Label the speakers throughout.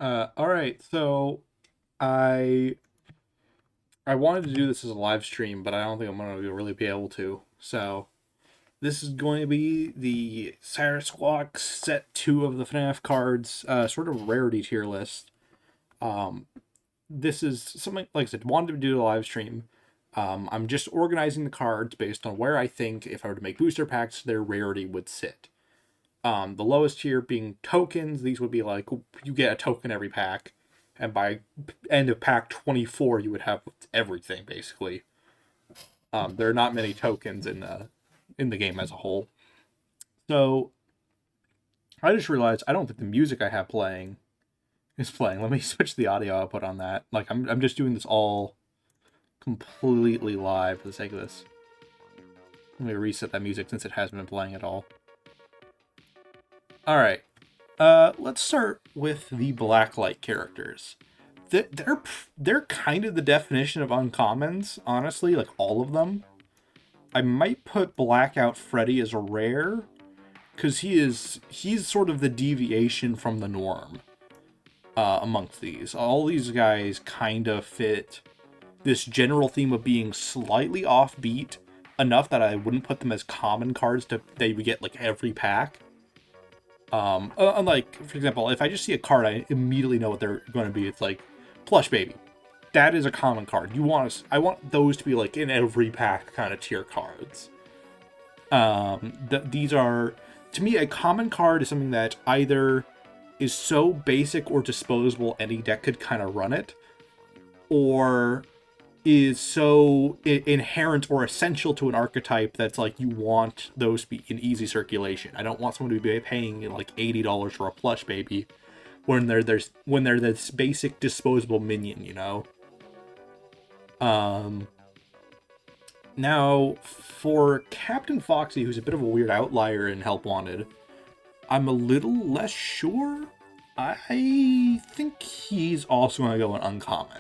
Speaker 1: All right, so I I wanted to do this as a live stream, but I don't think I'm going to really be able to. So this is going to be the Squawk set 2 of the FNaF cards, sort of rarity tier list. Um, this is something, like I said, wanted to do a live stream. I'm just organizing the cards based on where I think, if I were to make booster packs, their rarity would sit. The lowest tier being tokens. These would be like, you get a token every pack, and by end of pack 24, you would have everything, basically. There are not many tokens in the game as a whole. So I just realized I don't think the music I have playing is playing. Let me switch the audio output on that. Like, I'm just doing this all completely live for the sake of this. Let me reset that music since it hasn't been playing at all. All right. Let's start with the blacklight characters. They're kind of the definition of uncommons, honestly, like all of them. I might put Blackout Freddy as a rare, because he's sort of the deviation from the norm amongst these. All these guys kind of fit this general theme of being slightly offbeat, enough that I wouldn't put them as common cards that you would get like every pack. Unlike, for example, if I just see a card, I immediately know what they're going to be. It's like Plush Baby. That is a common card. I want those to be like in every pack kind of tier cards. These are, to me, a common card is something that either is so basic or disposable any deck could kind of run it, or is so inherent or essential to an archetype that's like you want those to be in easy circulation. I don't want someone to be paying like $80 for a Plush Baby when they're this basic disposable minion, you know. Now for Captain Foxy, who's a bit of a weird outlier in Help Wanted, I'm a little less sure. I think he's also going to go in uncommon.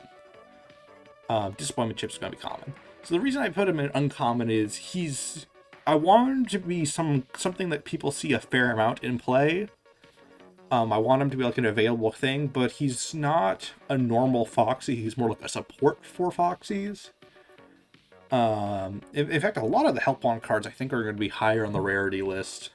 Speaker 1: Disappointment Chip's going to be common. So the reason I put him in uncommon is I want him to be something that people see a fair amount in play. I want him to be like an available thing, but he's not a normal Foxy. He's more like a support for Foxies. In fact, a lot of the Help On cards I think are going to be higher on the rarity list.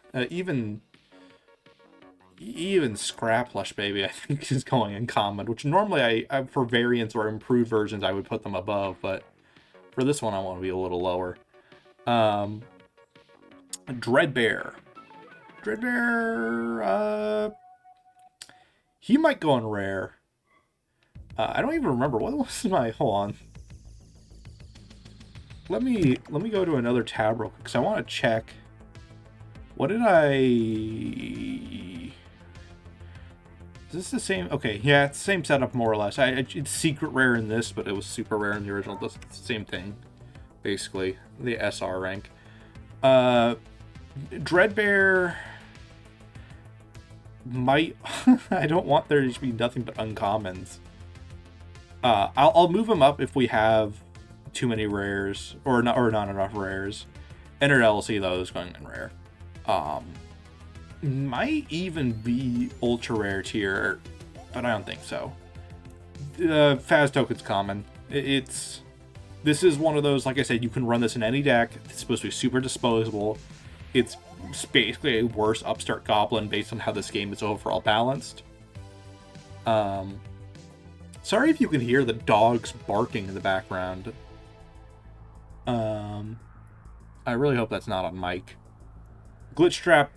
Speaker 1: Even Scrap Plush Baby I think is going in common, which normally I for variants or improved versions I would put them above, but for this one I want to be a little lower. Dreadbear. He might go in rare. I don't even remember what was my, hold on. Let me go to another tab real quick because I want to check. What did Is this the same? Okay, yeah, it's the same setup more or less. It's secret rare in this, but it was super rare in the original. It's the same thing, basically. The SR rank. Dreadbear might... I don't want there to be nothing but uncommons. I'll move him up if we have too many rares, or not enough rares. Enter LLC, though, is going in rare. Might even be ultra rare tier, but I don't think so. Faz token's common. This is one of those, like I said, you can run this in any deck. It's supposed to be super disposable. It's basically a worse upstart goblin based on how this game is overall balanced. Sorry if you can hear the dogs barking in the background. I really hope that's not on mic. Glitchtrap.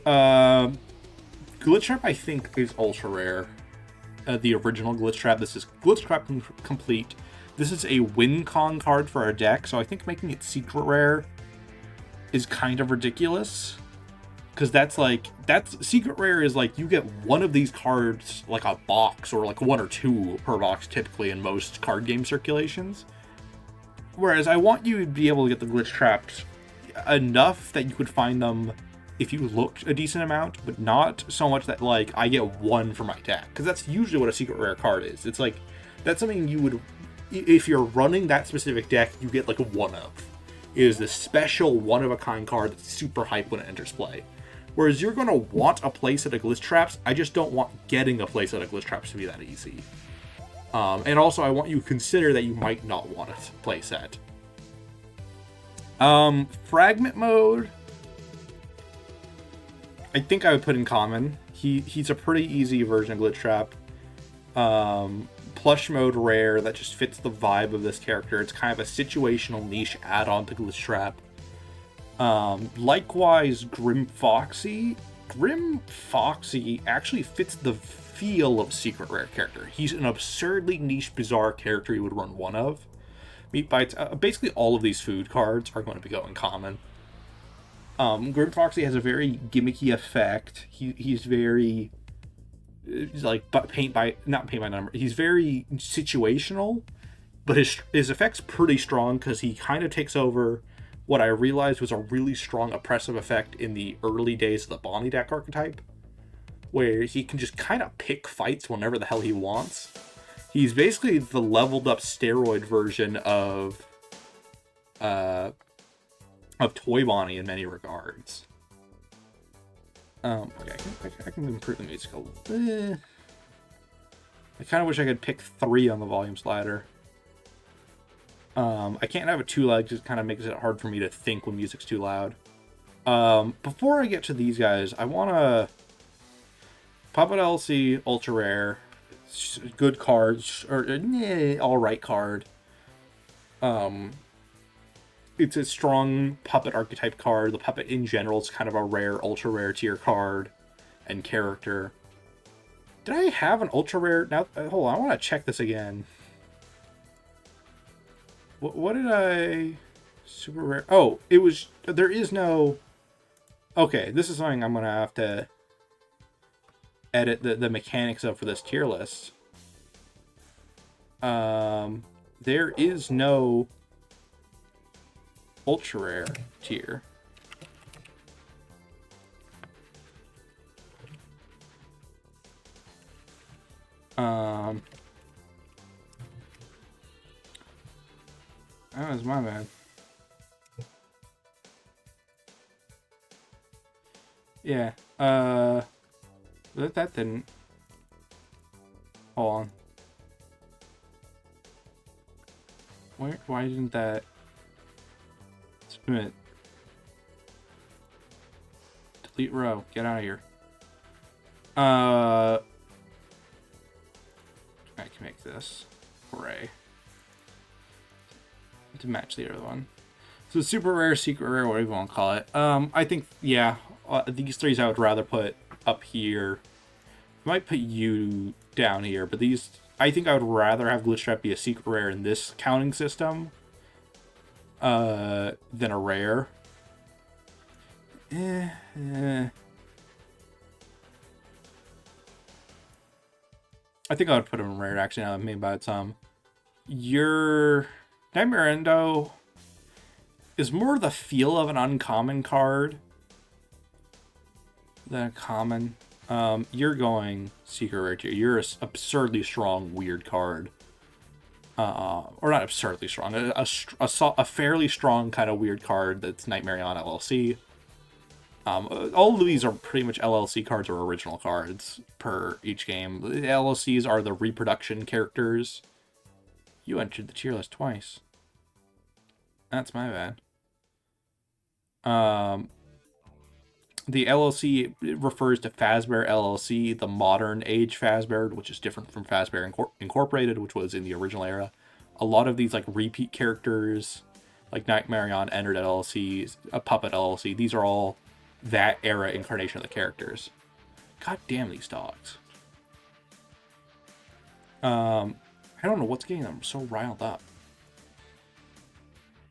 Speaker 1: Glitchtrap, I think, is ultra rare. The original Glitchtrap. This is Glitchtrap complete. This is a win con card for our deck, so I think making it secret rare is kind of ridiculous. Because that's secret rare is like you get one of these cards like a box, or like one or two per box typically in most card game circulations. Whereas I want you to be able to get the Glitchtraps enough that you could find them if you looked a decent amount, but not so much that like I get one for my deck, because that's usually what a secret rare card is. It's like that's something you would, if you're running that specific deck, you get like a one of. It is the special one of a kind card that's super hype when it enters play. Whereas you're going to want a playset of Glitchtraps, I just don't want getting a playset of Glitchtraps to be that easy. And also, I want you to consider that you might not want a playset. Fragment mode, I think I would put in common. He's a pretty easy version of Glitchtrap. Plush mode rare, that just fits the vibe of this character. It's kind of a situational niche add-on to Glitchtrap. Likewise, Grim Foxy. Grim Foxy actually fits the feel of secret rare character. He's an absurdly niche, bizarre character you would run one of. Meat Bites, basically all of these food cards are going to be going common. Grim Foxy has a very gimmicky effect. He's very, like, not paint by number. He's very situational, but his effect's pretty strong because he kind of takes over what I realized was a really strong oppressive effect in the early days of the Bonnie deck archetype, where he can just kind of pick fights whenever the hell he wants. He's basically the leveled up steroid version of Toy Bonnie in many regards. Okay, I can improve the music a little. I kind of wish I could pick 3 on the volume slider. I can't have it too loud because it kind of makes it hard for me to think when music's too loud. Before I get to these guys, I want to... Puppet LLC, ultra rare. Good cards, or alright card. It's a strong puppet archetype card. The puppet in general is kind of a rare, ultra rare tier card and character. Did I have an ultra rare? Now, hold on, I want to check this again. What did I... Super rare... Oh, it was... There is no... Okay, this is something I'm going to have to edit the mechanics of for this tier list. There is no ultra rare tier. That was my bad. Yeah, that didn't. Hold on. Why didn't that... Submit. Delete row. Get out of here. I can make this array to match the other one. So super rare, secret rare, whatever you want to call it. I think, yeah, these 3s I would rather put up here. I might put you down here, but these, I think I would rather have Glitchtrap be a secret rare in this counting system than a rare. I think I would put him in rare, actually, now that made by some. Your Nightmare Endo is more the feel of an uncommon card than a common. You're going secret rare tier. You're an absurdly strong weird card. Or not absurdly strong. A fairly strong kind of weird card that's Nightmare on LLC. All of these are pretty much LLC cards or original cards per each game. The LLCs are the reproduction characters. You entered the tier list twice. That's my bad. The LLC refers to Fazbear LLC, the modern age Fazbear, which is different from Fazbear Incorporated, which was in the original era. A lot of these like repeat characters, like Nightmare on entered LLC, a Puppet LLC, these are all that era incarnation of the characters. God damn these dogs. I don't know what's getting them so riled up.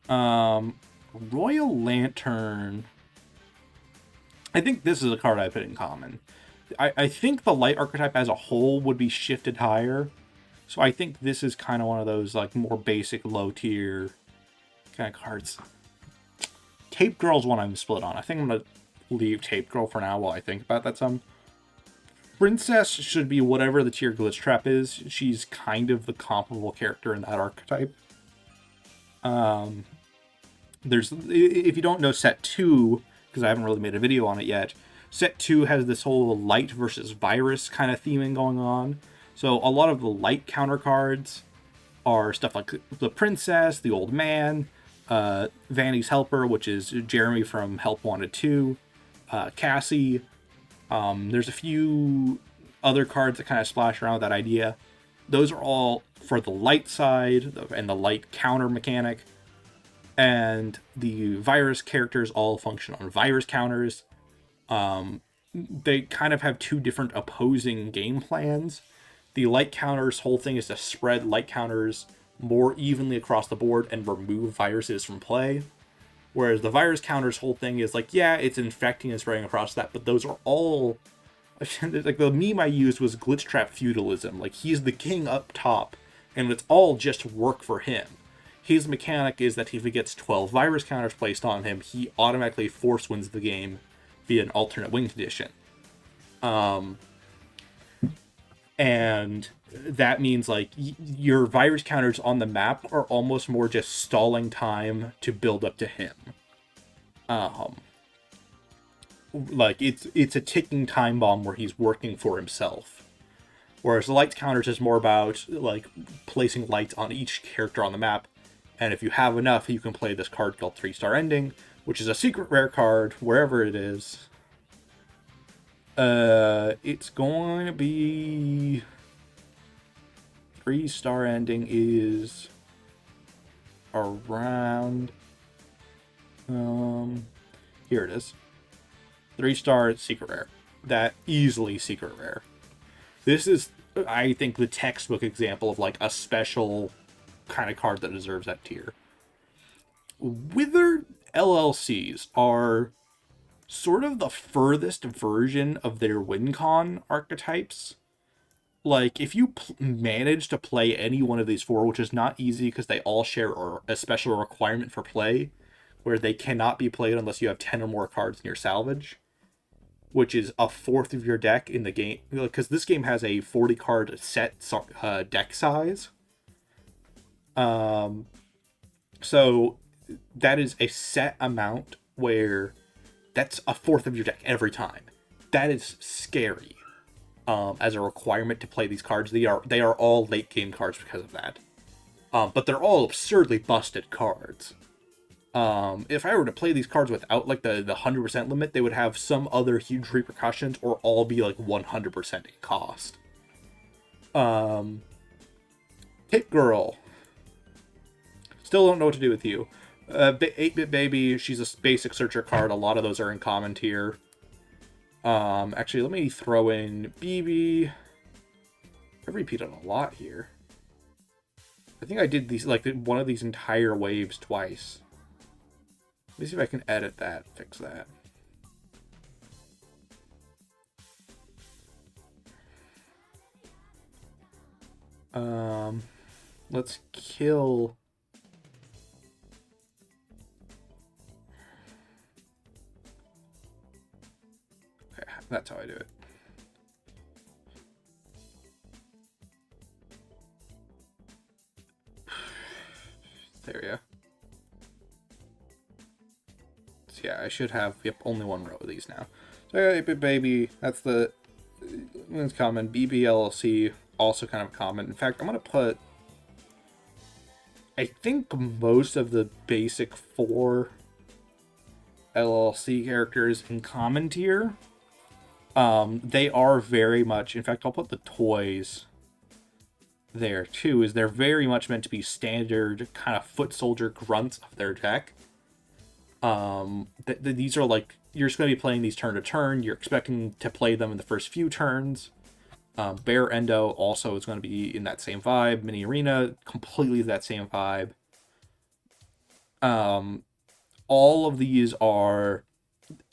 Speaker 1: Royal Lantern. I think this is a card I put in common. I think the light archetype as a whole would be shifted higher. So I think this is kind of one of those like more basic low tier kind of cards. Tape Girl's one I'm split on. I think I'm going to leave Tape Girl for now while I think about that some. Princess should be whatever the tier Glitchtrap is. She's kind of the comparable character in that archetype. There's, if you don't know set 2, because I haven't really made a video on it yet, Set 2 has this whole light versus virus kind of theming going on. So a lot of the light counter cards are stuff like the Princess, the Old Man, Vanny's Helper, which is Jeremy from Help Wanted 2, Cassie. There's a few other cards that kind of splash around with that idea. Those are all for the light side and the light counter mechanic. And the virus characters all function on virus counters. They kind of have two different opposing game plans. The light counters whole thing is to spread light counters more evenly across the board and remove viruses from play. Whereas the virus counters whole thing is like, yeah, it's infecting and spreading across that, but those are all... Like, the meme I used was Glitchtrap feudalism. Like, he's the king up top, and it's all just work for him. His mechanic is that if he gets 12 virus counters placed on him, he automatically force wins the game via an alternate win condition. And that means, like, your virus counters on the map are almost more just stalling time to build up to him. Like, it's a ticking time bomb where he's working for himself. Whereas the lights counters is more about, like, placing lights on each character on the map. And if you have enough, you can play this card called 3-Star Ending, which is a secret rare card, wherever it is. It's going to be... 3-Star Ending is around... here it is. 3-star secret rare. That easily secret rare. This is, I think, the textbook example of, like, a special kind of card that deserves that tier. Withered LLCs are sort of the furthest version of their WinCon archetypes. Like, if you manage to play any one of these four, which is not easy because they all share a special requirement for play, where they cannot be played unless you have 10 or more cards in your salvage, which is a fourth of your deck in the game, because this game has a 40 card set deck size. So that is a set amount where that's a fourth of your deck every time. That is scary. As a requirement to play these cards. They are all late game cards because of that. But they're all absurdly busted cards. If I were to play these cards without, like, the 100% limit, they would have some other huge repercussions or all be, like, 100% in cost. Hit Girl. Still don't know what to do with you. 8-Bit Baby, she's a basic searcher card. A lot of those are in common tier. Actually, let me throw in BB. I repeated a lot here. I think I did these, like, one of these entire waves twice. Let me see if I can edit that, fix that. Let's kill... Okay, that's how I do it. There we go. So yeah, I should have, yep, only one row of these now. So I got 8-Bit Baby, that's the, it's common. BB LLC, also kind of common. In fact, I'm going to put, I think most of the basic 4 LLC characters in common tier. They are very much, in fact, I'll put the toys there too, is they're very much meant to be standard kind of foot soldier grunts of their deck. These are like, you're just going to be playing these turn to turn. You're expecting to play them in the first few turns. Bear Endo also is going to be in that same vibe. Mini Arena, completely that same vibe. All of these are,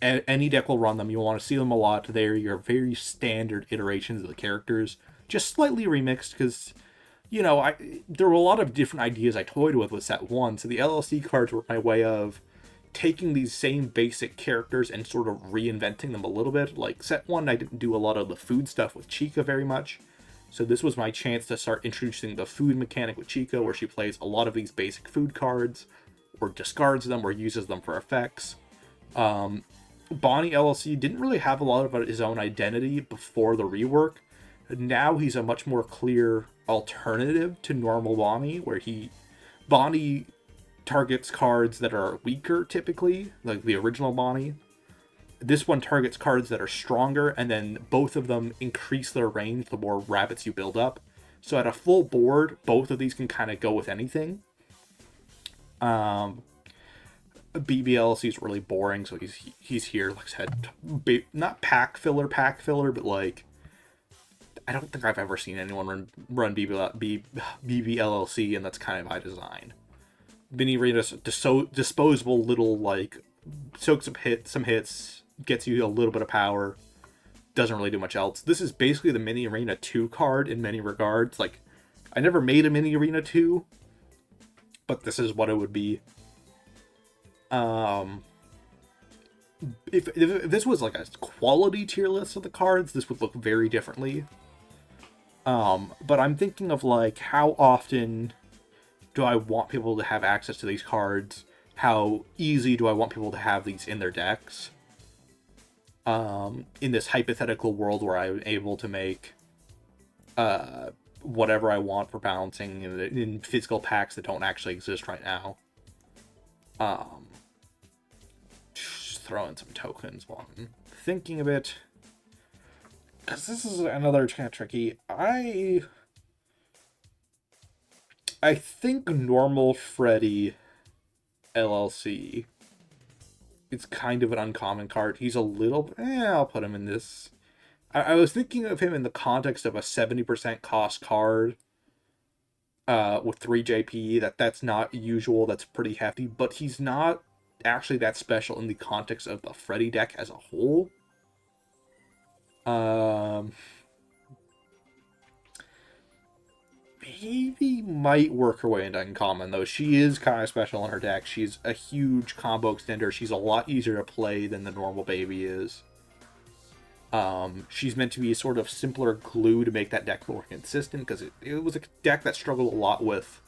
Speaker 1: any deck will run them. You'll want to see them a lot. They're your very standard iterations of the characters, just slightly remixed because, you know, there were a lot of different ideas I toyed with set 1. So the LLC cards were my way of taking these same basic characters and sort of reinventing them a little bit. Like set 1, I didn't do a lot of the food stuff with Chica very much. So this was my chance to start introducing the food mechanic with Chica, where she plays a lot of these basic food cards, or discards them, or uses them for effects. Bonnie LLC didn't really have a lot of his own identity before the rework. Now he's a much more clear alternative to normal Bonnie, where Bonnie targets cards that are weaker typically, like the original Bonnie. This one targets cards that are stronger, and then both of them increase their range the more rabbits you build up. So at a full board, both of these can kind of go with anything. BBLC is really boring, so he's here. Like I said, not pack filler, but like I don't think I've ever seen anyone run BBLLC, and that's kind of by design. Mini Arena's disposable little, like, soaks some hits, gets you a little bit of power, doesn't really do much else. This is basically the Mini Arena 2 card in many regards. Like, I never made a Mini Arena 2, but this is what it would be. If this was like a quality tier list of the cards, this would look very differently. But I'm thinking of, like, how often do I want people to have access to these cards? How easy do I want people to have these in their decks? In this hypothetical world where I'm able to make whatever I want for balancing in physical packs that don't actually exist right now. Just throw in some tokens while I'm thinking of it. Because this is another kind of tricky. I think normal Freddy LLC is kind of an uncommon card. He's a little... I'll put him in this. I was thinking of him in the context of a 70% cost card with 3 JP. That's not usual. That's pretty hefty. But he's not actually that special in the context of the Freddy deck as a whole. Baby might work her way into uncommon, though. She is kind of special in her deck. She's a huge combo extender. She's a lot easier to play than the normal Baby is. She's meant to be a sort of simpler glue to make that deck more consistent, because it was a deck that struggled a lot with...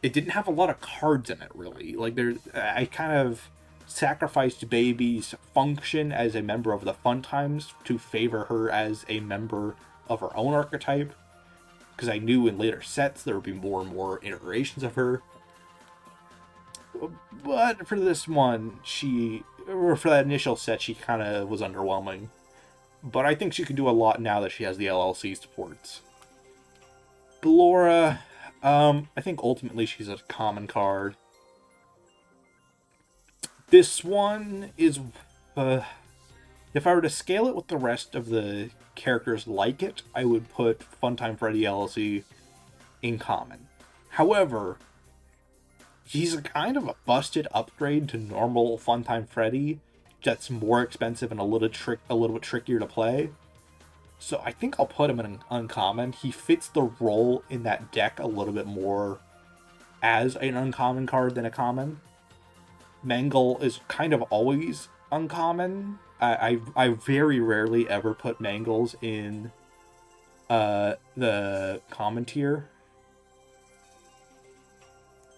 Speaker 1: It didn't have a lot of cards in it, really. Like, I kind of sacrificed Baby's function as a member of the Fun Times to favor her as a member of her own archetype, because I knew in later sets there would be more and more iterations of her. But for this one, for that initial set, she kind of was underwhelming. But I think she can do a lot now that she has the LLC supports. Ballora, I think ultimately she's a common card. This one is... if I were to scale it with the rest of the characters like it, I would put Funtime Freddy LLC in common. However, he's a kind of a busted upgrade to normal Funtime Freddy that's more expensive and a little bit trickier to play. So I think I'll put him in an uncommon. He fits the role in that deck a little bit more as an uncommon card than a common. Mangle is kind of always uncommon. I very rarely ever put Mangles in the common tier.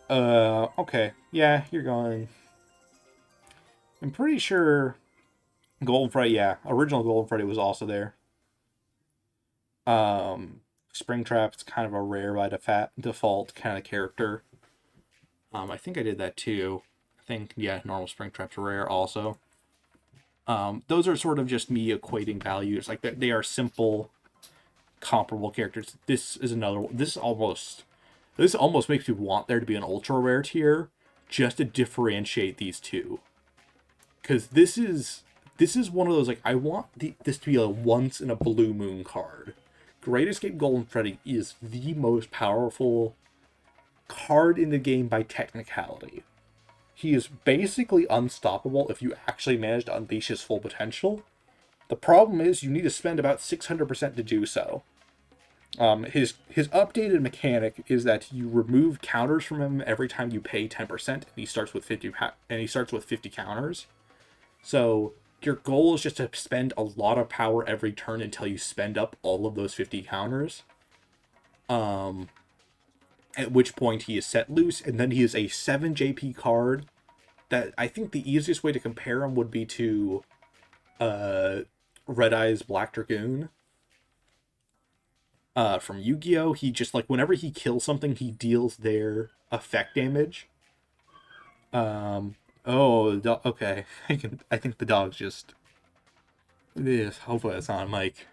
Speaker 1: Okay. Yeah, you're going... I'm pretty sure Golden Freddy, yeah. Original Golden Freddy was also there. Springtrap's kind of a rare by default kind of character. I think I did that too. I think, yeah, normal Springtrap's rare also. Those are sort of just me equating values. Like, they are simple, comparable characters. This is another one. This almost makes me want there to be an ultra rare tier just to differentiate these two. Because this is one of those, like, I want this to be a once in a blue moon card. Great Escape Golden Freddy is the most powerful card in the game by technicality. He is basically unstoppable if you actually manage to unleash his full potential. The problem is you need to spend about 600% to do so. His updated mechanic is that you remove counters from him every time you pay 10%, and he starts with 50 counters. So your goal is just to spend a lot of power every turn until you spend up all of those 50 counters. At which point he is set loose, and then he is a 7 JP card that I think the easiest way to compare him would be to Red Eye's Black Dragoon from Yu-Gi-Oh. He just, like, whenever he kills something, he deals their effect damage. Okay. I think the dog's just... Yes, hopefully it's not Mike.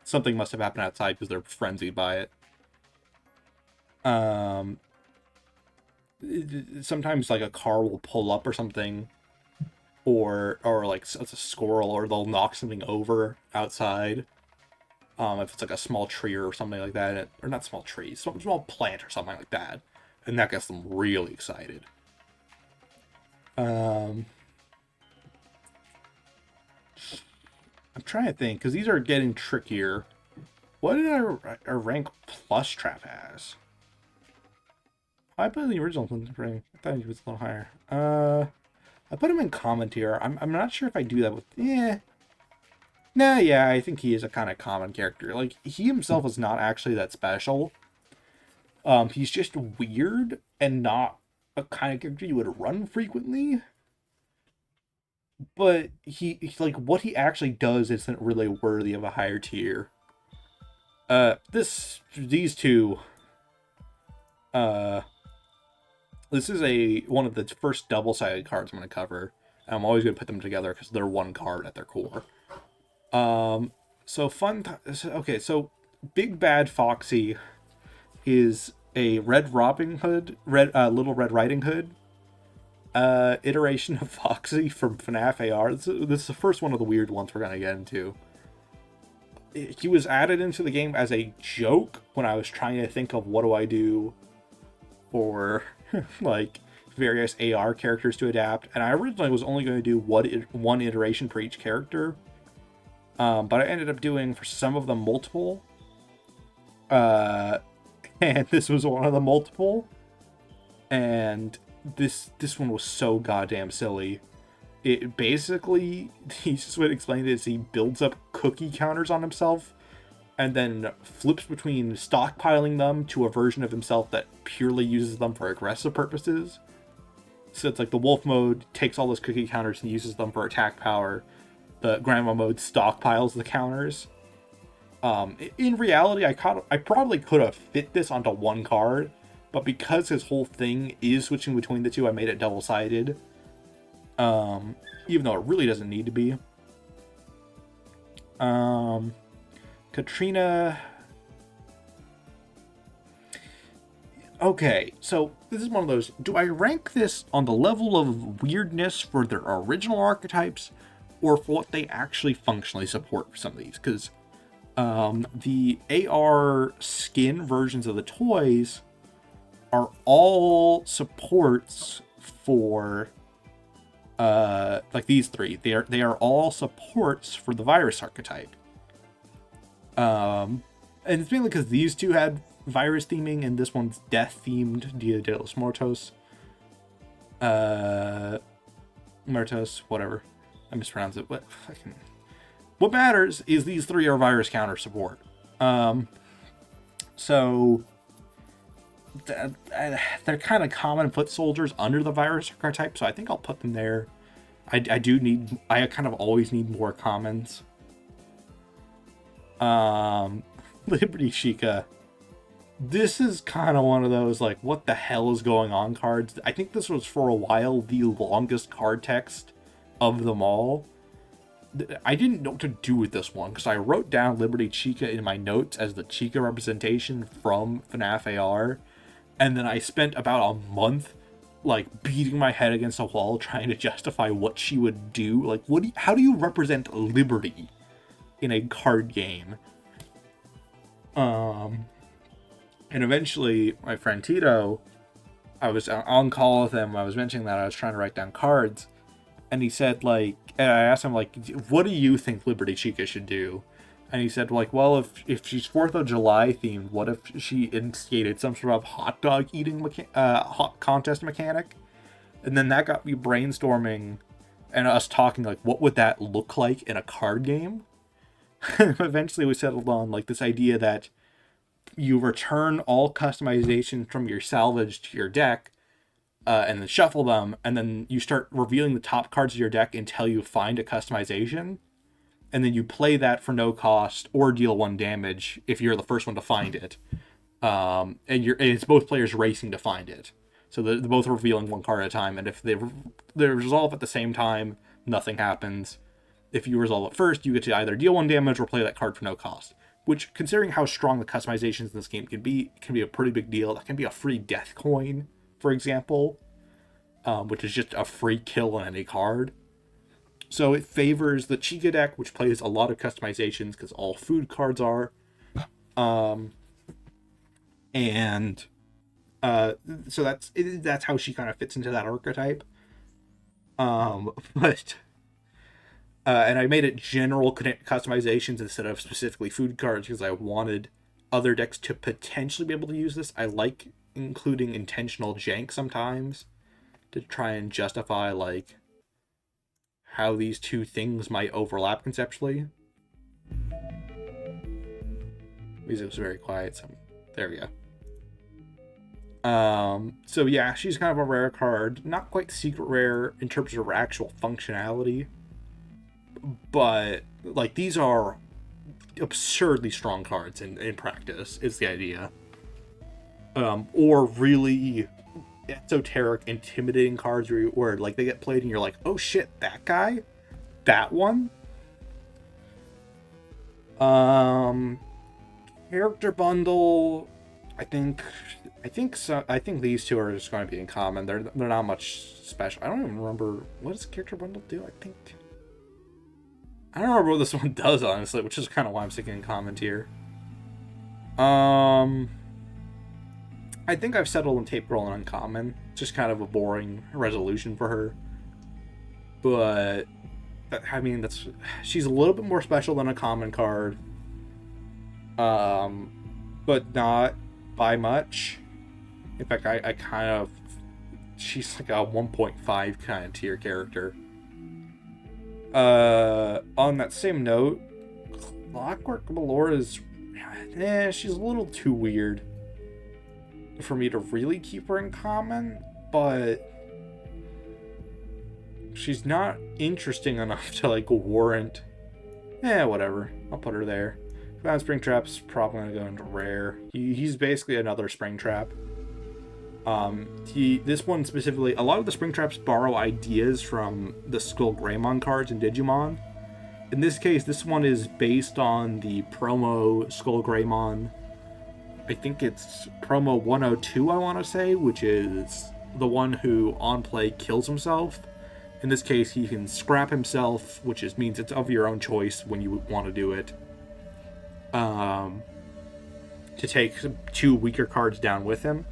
Speaker 1: Something must have happened outside because they're frenzied by it. Sometimes, like, a car will pull up or something, or like it's a squirrel, or they'll knock something over outside. If it's like a small tree or something like that, or not small tree, small plant or something like that, and that gets them really excited. I'm trying to think, because these are getting trickier. What did I rank Plushtrap as? I put in the original rank. I thought he was a little higher. I put him in common tier. I'm not sure if I do that with... Yeah. Nah, yeah, I think he is a kind of common character. Like, he himself is not actually that special. He's just weird and not a kind of character you would run frequently. But he's like, what he actually does isn't really worthy of a higher tier. These two, this is one of the first double-sided cards I'm going to cover. And I'm always going to put them together because they're one card at their core. So Big Bad Foxy is a Red Riding Hood, Little Red Riding Hood, iteration of Foxy from FNaF AR. This is the first one of the weird ones we're going to get into. He was added into the game as a joke when I was trying to think of what do I do for like various AR characters to adapt, and I originally was only going to do one iteration for each character, but I ended up doing for some of them multiple, and this was one of the multiple, and this one was so goddamn silly. It basically, the easiest way to explain it is he builds up cookie counters on himself and then flips between stockpiling them to a version of himself that purely uses them for aggressive purposes. So it's like the wolf mode takes all those cookie counters and uses them for attack power. The grandma mode stockpiles the counters. In reality, I probably could have fit this onto one card, but because his whole thing is switching between the two, I made it double-sided. Even though it really doesn't need to be. Katrina. Okay, so this is one of those. Do I rank this on the level of weirdness for their original archetypes, or for what they actually functionally support for some of these? Because the AR skin versions of the toys are all supports for like these three. They are all supports for the virus archetype. And it's mainly because these two had virus theming and this one's death themed, Dia de los Muertos. Muertos, whatever. I mispronounced it. What matters is these three are virus counter support. So they're kind of common foot soldiers under the virus archetype, so I think I'll put them there. I kind of always need more commons. Liberty Chica. This is kind of one of those, like, what the hell is going on cards. I think this was for a while the longest card text of them all. I didn't know what to do with this one, because I wrote down Liberty Chica in my notes as the Chica representation from FNaF AR, and then I spent about a month, like, beating my head against a wall trying to justify what she would do. Like, how do you represent Liberty in a card game? And eventually, my friend Tito, I was on call with him, I was mentioning that I was trying to write down cards, and he said, like, and I asked him, like, what do you think Liberty Chica should do? And he said, like, well, if she's 4th of July themed, what if she instigated some sort of hot dog eating hot contest mechanic? And then that got me brainstorming and us talking, like, what would that look like in a card game? Eventually we settled on, like, this idea that you return all customization from your salvage to your deck, and then shuffle them, and then you start revealing the top cards of your deck until you find a customization, and then you play that for no cost or deal 1 damage if you're the first one to find it. And it's both players racing to find it. So they're both revealing 1 card at a time, and if they resolve at the same time, nothing happens. If you resolve it first, you get to either deal 1 damage or play that card for no cost. Which, considering how strong the customizations in this game can be a pretty big deal. That can be a free death coin, for example, which is just a free kill on any card. So it favors the Chica deck, which plays a lot of customizations because all food cards are. So that's how she kind of fits into that archetype. And I made it general customizations instead of specifically food cards because I wanted other decks to potentially be able to use this. I like including intentional jank sometimes to try and justify like how these two things might overlap conceptually. Music's very quiet, so there we go. So yeah, she's kind of a rare card. Not quite secret rare in terms of her actual functionality, but like these are absurdly strong cards in practice is the idea. Or really esoteric, intimidating cards where like they get played and you're like, oh shit, that guy? That one? Character bundle, I think so. I think these two are just going to be in common. They're not much special. I don't even remember what does character bundle do. I don't remember what this one does, honestly, which is kind of why I'm sticking in common tier. I think I've settled on Tape Girl and Uncommon. Just kind of a boring resolution for her. But I mean, she's a little bit more special than a common card. But not by much. In fact, I kind of... She's like a 1.5 kind of tier character. On that same note, Clockwork Malora is... she's a little too weird for me to really keep her in common, but she's not interesting enough to like warrant... whatever. I'll put her there. Springtrap's probably going to go into rare. He's basically another Springtrap. This one specifically, a lot of the Springtraps borrow ideas from the Skull Greymon cards in Digimon. In this case, this one is based on the promo Skull Greymon. I think it's promo 102, I want to say, which is the one who on play kills himself. In this case, he can scrap himself, which means it's of your own choice when you want to do it. To take 2 weaker cards down with him.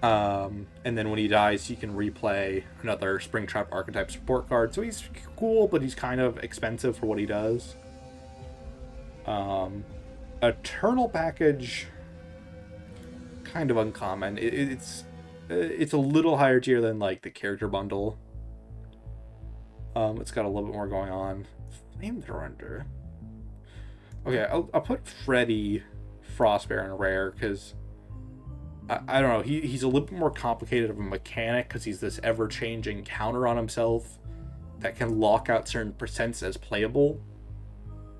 Speaker 1: And then when he dies, he can replay another Springtrap Archetype support card. So he's cool, but he's kind of expensive for what he does. Eternal package, kind of uncommon. It's a little higher tier than like the character bundle. It's got a little bit more going on. Flamethrower. Okay, I'll put Freddy Frostbear in rare because I don't know. He's a little bit more complicated of a mechanic because he's this ever-changing counter on himself that can lock out certain percents as playable.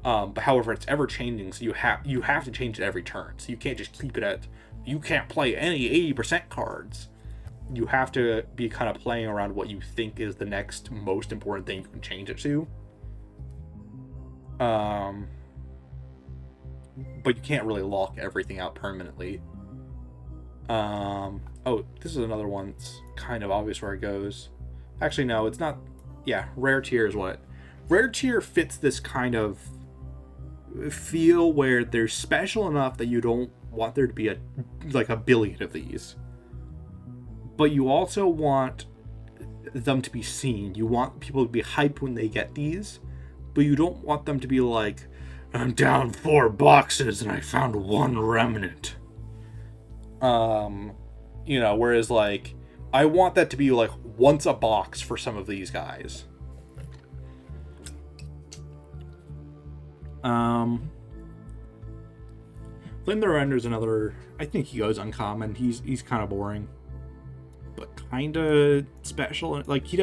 Speaker 1: But however, it's ever-changing, so you have to change it every turn. So you can't just keep it at... You can't play any 80% cards. You have to be kind of playing around what you think is the next most important thing you can change it to. But you can't really lock everything out permanently. Oh, this is another one. It's kind of obvious where it goes. Actually, no, it's not. Yeah, rare tier is what. Rare tier fits this kind of feel where they're special enough that you don't want there to be a billion of these. But you also want them to be seen. You want people to be hyped when they get these, but you don't want them to be like, I'm down 4 boxes and I found 1 remnant. Whereas like, I want that to be like once a box for some of these guys. Flame the Render's another, I think he goes uncommon. He's kind of boring. kind of special. Like, he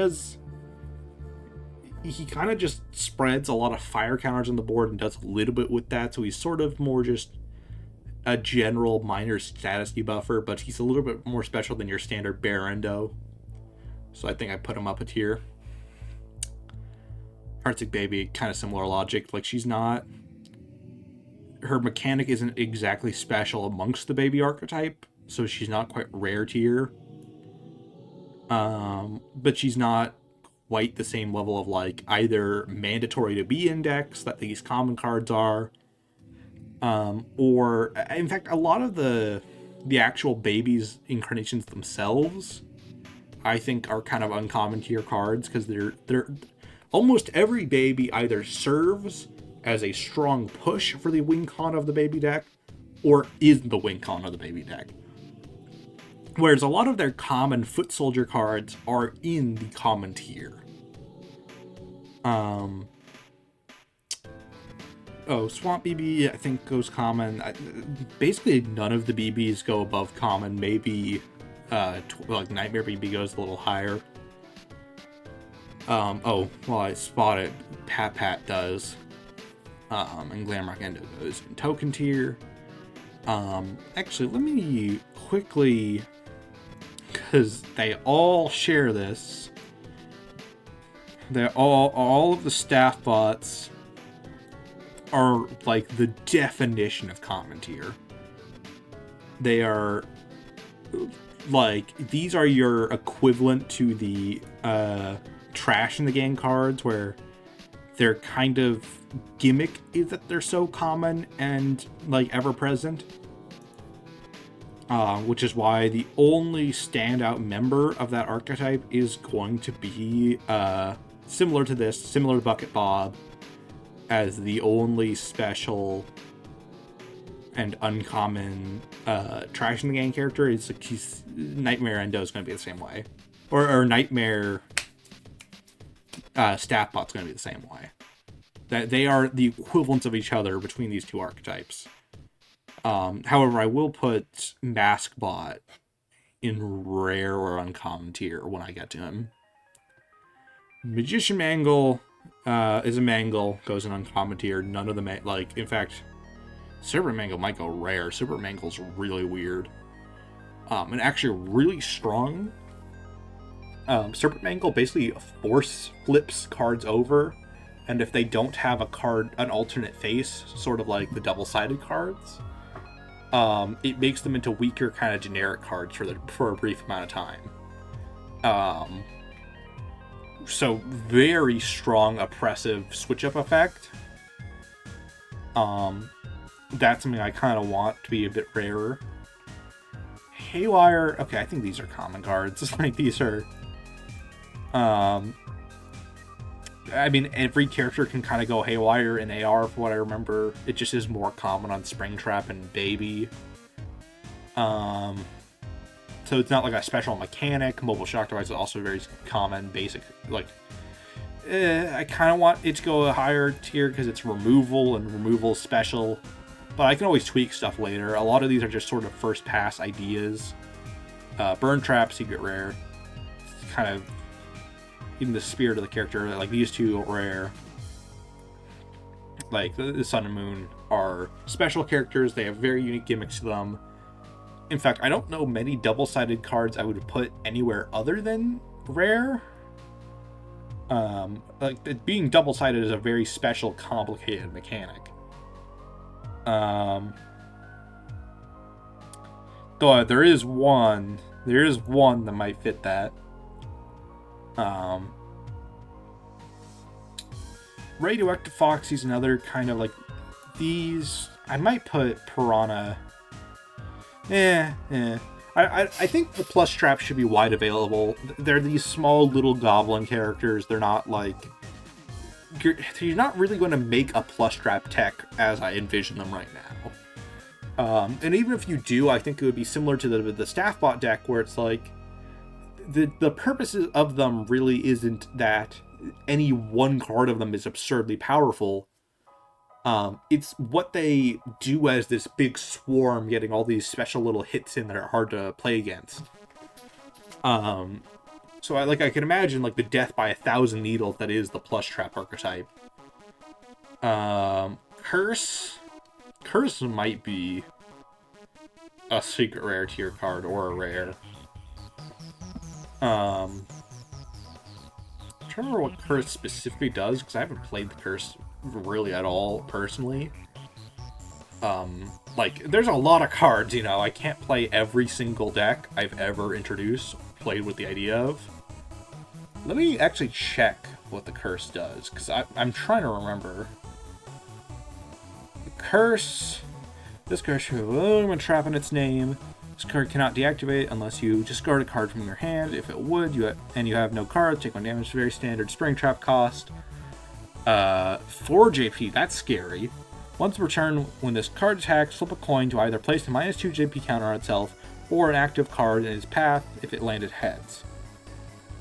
Speaker 1: kind of just spreads a lot of fire counters on the board and does a little bit with that, so he's sort of more just a general minor status debuffer, but he's a little bit more special than your standard Bear Endo. So I think I put him up a tier. Arctic Baby, kind of similar logic. Like, she's not... Her mechanic isn't exactly special amongst the baby archetype, so she's not quite rare tier. But she's not quite the same level of, like, either mandatory to be index that these common cards are, or, in fact, a lot of the actual babies incarnations themselves, I think, are kind of uncommon tier cards, because they're almost every baby either serves as a strong push for the win con of the baby deck, or is the win con of the baby deck. Whereas a lot of their common foot soldier cards are in the common tier. Swamp BB, I think, goes common. Basically, none of the BBs go above common. Maybe, like, Nightmare BB goes a little higher. I spot it. Pat does. And Glamrock Endo goes in token tier. Actually, let me quickly, because they all share this. They're all of the staff bots are like the definition of common tier. They are like, these are your equivalent to the trash in the game cards, where their kind of gimmick is that they're so common and like ever present. Which is why the only standout member of that archetype is going to be similar to Bucket Bob, as the only special and uncommon trash in the game character. Is like, Nightmare Endo is going to be the same way, or Nightmare Staff Bot's going to be the same way. That they are the equivalents of each other between these two archetypes. However, I will put Mask Bot in rare or uncommon tier when I get to him. Magician Mangle is a Mangle, goes in uncommon tier. None of them, like, in fact, Serpent Mangle might go rare. Serpent Mangle's really weird. And actually really strong. Serpent Mangle basically force flips cards over, and if they don't have an alternate face, sort of like the double-sided cards, it makes them into weaker kind of generic cards for a brief amount of time. So very strong oppressive switch up effect. That's something I kind of want to be a bit rarer. Haywire, okay, I think these are common cards. Like, these are, I mean, every character can kind of go Haywire in AR, for what I remember. It just is more common on Springtrap and Baby. So it's not like a special mechanic. Mobile Shock Device is also very common, basic. Like, I kind of want it to go a higher tier because it's removal, and removal special. But I can always tweak stuff later. A lot of these are just sort of first pass ideas. Burn Trap, Secret Rare. Kind of in the spirit of the character. Like, these two are rare. Like, the Sun and Moon are special characters. They have very unique gimmicks to them. In fact, I don't know many double-sided cards I would put anywhere other than rare. Like, being double-sided is a very special, complicated mechanic. Though there is one that might fit that. Radioactive Foxy's another kind of like these. I might put Piranha. I think the plus trap should be wide available. They're these small little goblin characters. They're not like... You're not really going to make a plus trap tech as I envision them right now. And even if you do, I think it would be similar to the Staffbot deck, where it's like... The purposes of them really isn't that any one card of them is absurdly powerful. It's what they do as this big swarm, getting all these special little hits in that are hard to play against. So I can imagine like the death by 1,000 needles that is the plus trap archetype. Curse. Curse might be a secret rare tier card or a rare. I'm trying to remember what Curse specifically does, because I haven't played the Curse really at all, personally. Like, there's a lot of cards, you know, I can't play every single deck I've ever played with the idea of. Let me actually check what the Curse does, because I'm trying to remember. The Curse... This card should have a trap in its name. This card cannot deactivate unless you discard a card from your hand. If it would, you have no cards, take 1 damage. Very standard spring trap cost. 4 JP, that's scary. Once per turn, when this card attacks, flip a coin to either place the -2 JP counter on itself or an active card in its path if it landed heads.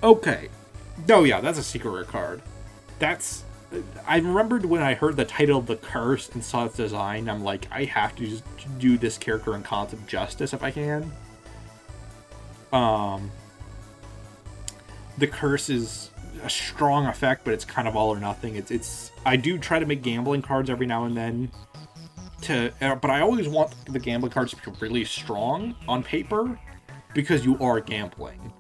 Speaker 1: Okay. Oh yeah, that's a secret rare card. I remembered when I heard the title of the Curse and saw its design, I'm like, I have to just do this character in concept justice if I can. The Curse is a strong effect, but it's kind of all or nothing. I do try to make gambling cards every now and then, but I always want the gambling cards to be really strong on paper, because you are gambling.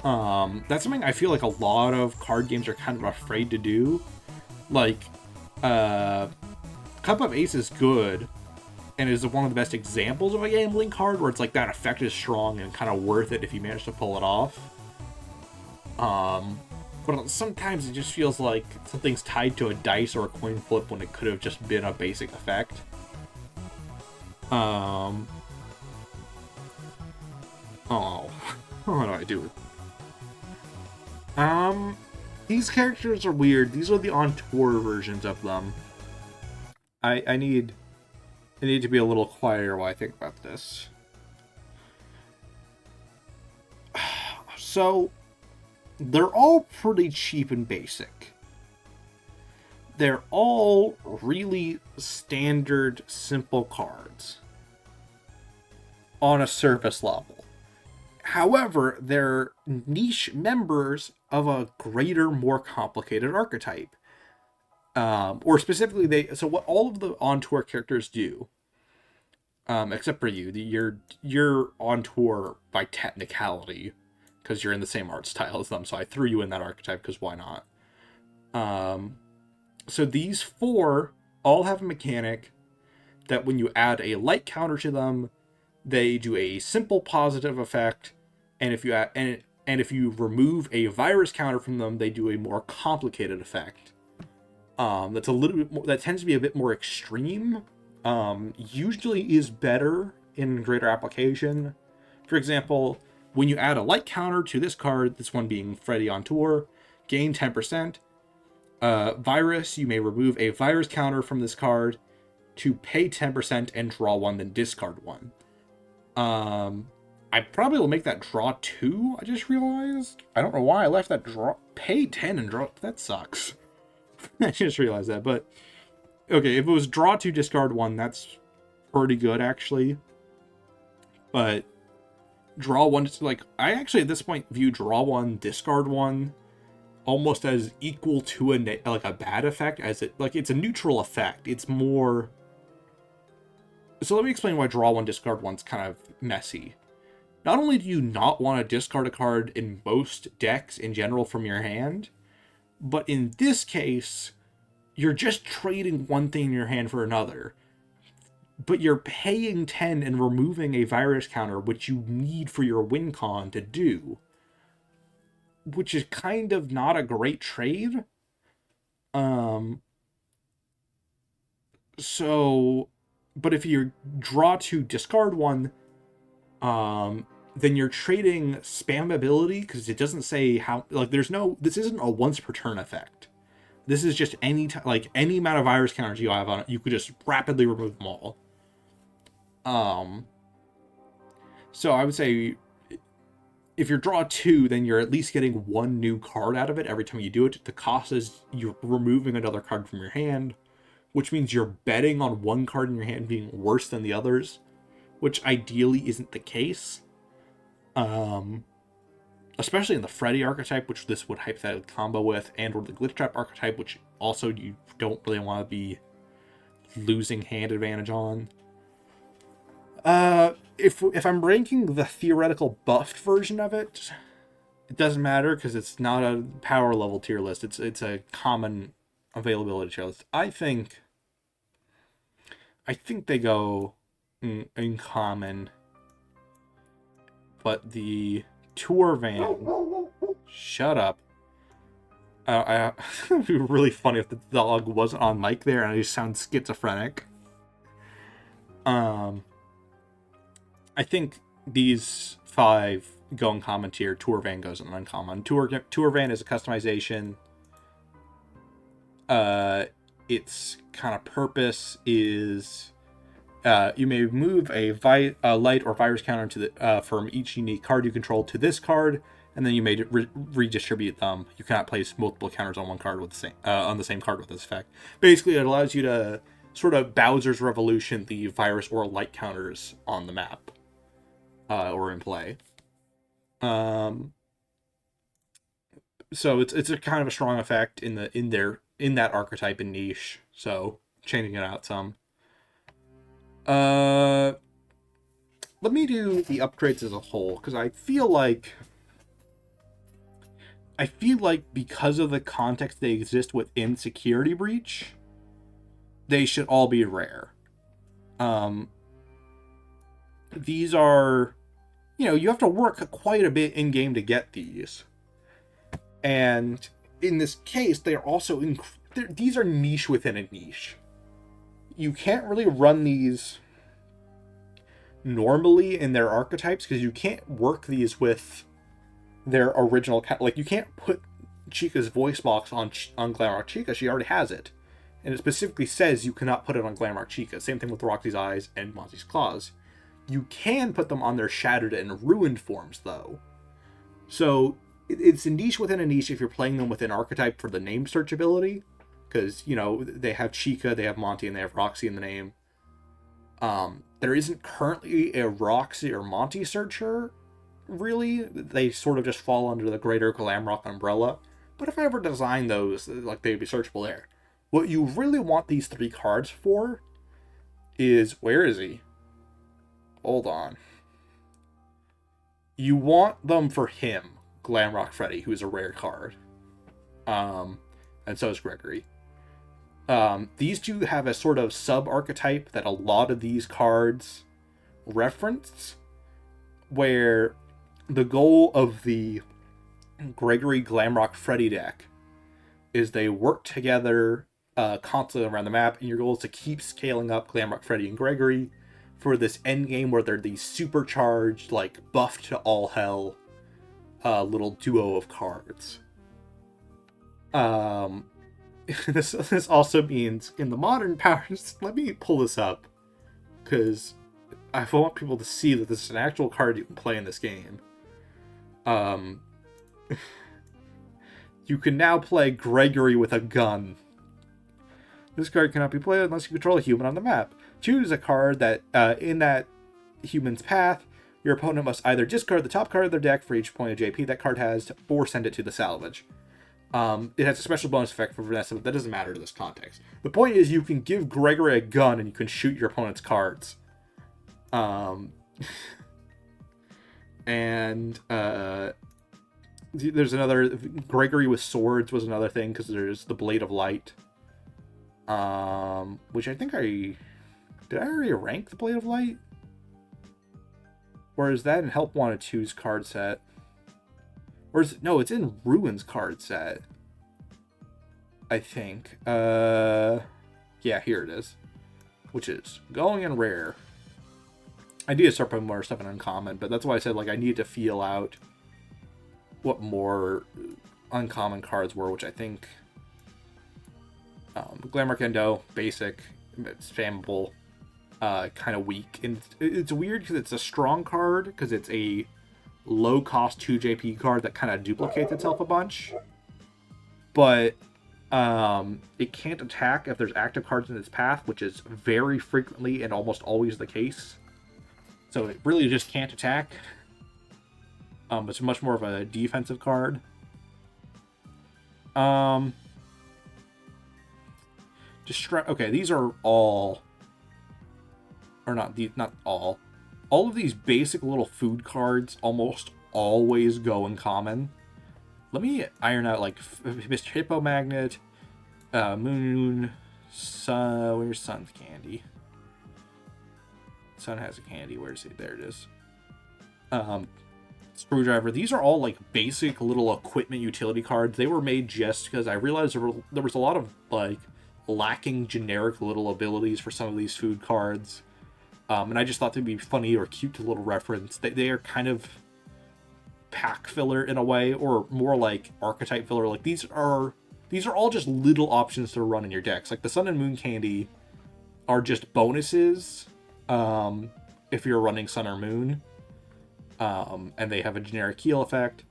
Speaker 1: That's something I feel like a lot of card games are kind of afraid to do. Like, Cup of Ace is good, and is one of the best examples of a gambling card, where it's like that effect is strong and kind of worth it if you manage to pull it off. But sometimes it just feels like something's tied to a dice or a coin flip when it could have just been a basic effect. Oh. What do I do? These characters are weird. These are the on-tour versions of them. I need to be a little quieter while I think about this. So, they're all pretty cheap and basic. They're all really standard, simple cards on a surface level. However, they're niche members of a greater, more complicated archetype. Or specifically, so what all of the on-tour characters do, except for you, you're on tour by technicality, because you're in the same art style as them, so I threw you in that archetype, because why not? So these 4 all have a mechanic that when you add a light counter to them, they do a simple positive effect, and if you remove a virus counter from them, they do a more complicated effect. That's a little bit more, that tends to be a bit more extreme. Usually is better in greater application. For example, when you add a light counter to this card, this one being Freddy on tour, gain 10%. Virus, you may remove a virus counter from this card to pay 10% and draw 1, then discard 1. I probably will make that draw 2, I just realized. I don't know why I left that pay 10 and draw, that sucks. I just realized that, but okay, if it was draw 2, discard 1, that's pretty good, actually. But draw 1, like, I actually at this point view draw 1, discard 1 almost as equal to a bad effect, as it's a neutral effect. It's more... So let me explain why draw 1, discard 1's kind of messy. Not only do you not want to discard a card in most decks in general from your hand, but in this case, you're just trading one thing in your hand for another. But you're paying 10 and removing a virus counter, which you need for your win con to do. Which is kind of not a great trade. So, but if you draw 2, discard 1, then you're trading spammability, because it doesn't say how, like, this isn't a once per turn effect. This is just any amount of virus counters you have on it, you could just rapidly remove them all. So I would say, if you draw 2, then you're at least getting 1 new card out of it every time you do it. The cost is you're removing another card from your hand, which means you're betting on one card in your hand being worse than the others, which ideally isn't the case. especially in the Freddy archetype, which this would hypothetically combo with, and or the Glitchtrap archetype, which also you don't really want to be losing hand advantage on. If I'm ranking the theoretical buffed version of it, it doesn't matter because it's not a power level tier list. It's a common availability tier list. I think they go in common, but the tour van. Shut up. It'd be really funny if the dog wasn't on mic there and I just sound schizophrenic. I think these 5 go in common tier. Tour van goes in uncommon. Tour van is a customization. Its kind of purpose is you may move a light or virus counter to the from each unique card you control to this card, and then you may redistribute them. You cannot place multiple counters on one card with the same on the same card with this effect. Basically, it allows you to sort of Bowser's Revolution the virus or light counters on the map or in play. So it's a kind of a strong effect in that archetype and niche. So changing it out some. Let me do the upgrades as a whole, because I feel like because of the context they exist within Security Breach, they should all be rare. These are, you have to work quite a bit in game to get these, and in this case, they are also these are niche within a niche. You can't really run these normally in their archetypes because you can't work these with their original, like you can't put Chica's voice box on Glamrock Chica. She already has it, and it specifically says you cannot put it on Glamrock Chica. Same thing with Roxy's Eyes and Monty's Claws. You can put them on their shattered and ruined forms though, so it's a niche within a niche if you're playing them within archetype for the name search ability, because they have Chica, they have Monty, and they have Roxy in the name. There isn't currently a Roxy or Monty searcher, really. They sort of just fall under the greater Glamrock umbrella. But if I ever design those, like, they'd be searchable there. What you really want these 3 cards for is, where is he? Hold on. You want them for him, Glamrock Freddy, who's a rare card. And so is Gregory. These two have a sort of sub-archetype that a lot of these cards reference, where the goal of the Gregory Glamrock Freddy deck is they work together constantly around the map, and your goal is to keep scaling up Glamrock Freddy and Gregory for this end game where they're these supercharged, like, buffed to all hell little duo of cards. This also means in the modern powers, let me pull this up, because I want people to see that this is an actual card you can play in this game. You can now play Gregory with a gun. This card cannot be played unless you control a human on the map. Choose a card that, in that human's path, your opponent must either discard the top card of their deck for each point of JP that card has, or send it to the salvage. It has a special bonus effect for Vanessa, but that doesn't matter to this context. The point is, you can give Gregory a gun and you can shoot your opponent's cards. There's another, Gregory with swords was another thing, because there's the Blade of Light. Which I think did I already rank the Blade of Light? Or is that in Help Wanted 2's card set? Or is it, no, it's in Ruin's card set, I think. Yeah, here it is. Which is going in rare. I need to start putting more stuff in uncommon, but that's why I said, like, I need to feel out what more uncommon cards were, which I think Glamrock Endo, basic, spammable, kind of weak. And it's weird because it's a strong card, because it's a low-cost 2 JP card that kind of duplicates itself a bunch. But it can't attack if there's active cards in its path, which is very frequently and almost always the case. So it really just can't attack. It's much more of a defensive card. Okay, these are all, or not all. All of these basic little food cards almost always go in common. Let me iron out like Mr. Hippo Magnet, Moon, Sun. Where's Sun's candy? Sun has a candy. Where's it? There it is. Screwdriver. These are all like basic little equipment utility cards. They were made just because I realized there was a lot of like lacking generic little abilities for some of these food cards. And I just thought they'd be funny or cute to little reference. They are kind of pack filler in a way, or more like archetype filler. Like these are all just little options to run in your decks. Like the Sun and Moon candy are just bonuses if you're running Sun or Moon. And they have a generic heal effect.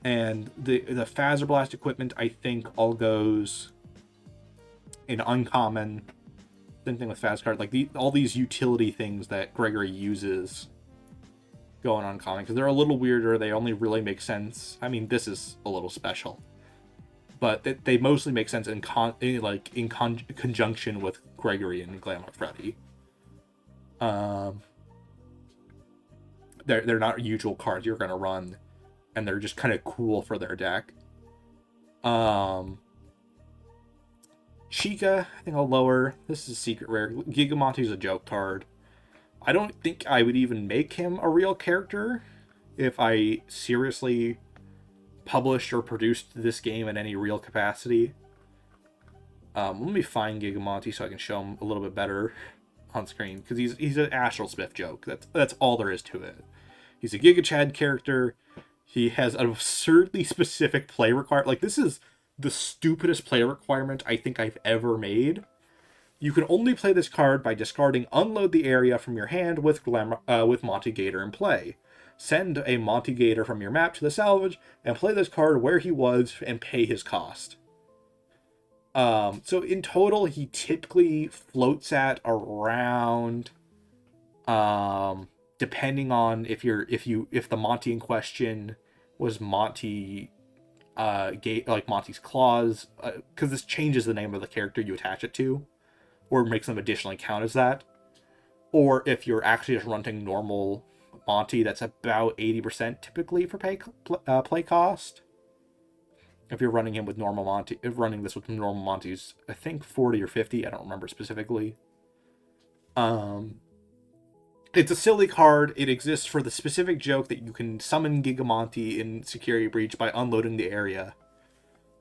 Speaker 1: And the Phaser Blast equipment, I think, all goes in uncommon. Same thing with Fast Card. Like all these utility things that Gregory uses go in uncommon because they're a little weirder. They only really make sense. I mean, this is a little special, but they mostly make sense in conjunction with Gregory and Glamour Freddy. They're not usual cards you're gonna run, and they're just kind of cool for their deck. Chica, I think I'll lower. This is a secret rare. Gigamonti's a joke card. I don't think I would even make him a real character if I seriously published or produced this game in any real capacity. Let me find Gigamonti so I can show him a little bit better on screen, because he's an Astral Smith joke. That's all there is to it. He's a Giga Chad character. He has an absurdly specific play requirement. Like, this is the stupidest play requirement I think I've ever made. You can only play this card by discarding Unload the Area from your hand with Monty Gator in play. Send a Monty Gator from your map to the salvage and play this card where he was and pay his cost. So in total, he typically floats at around, depending on if the Monty in question was Monty, like Monty's Claws, because this changes the name of the character you attach it to, or makes them additionally count as that. Or if you're actually just running normal Monty, that's about 80% typically for play cost. If you're running him with normal Monty, running this with normal Monty's, I think 40 or 50, I don't remember specifically. It's a silly card. It exists for the specific joke that you can summon Gigamonti in Security Breach by unloading the area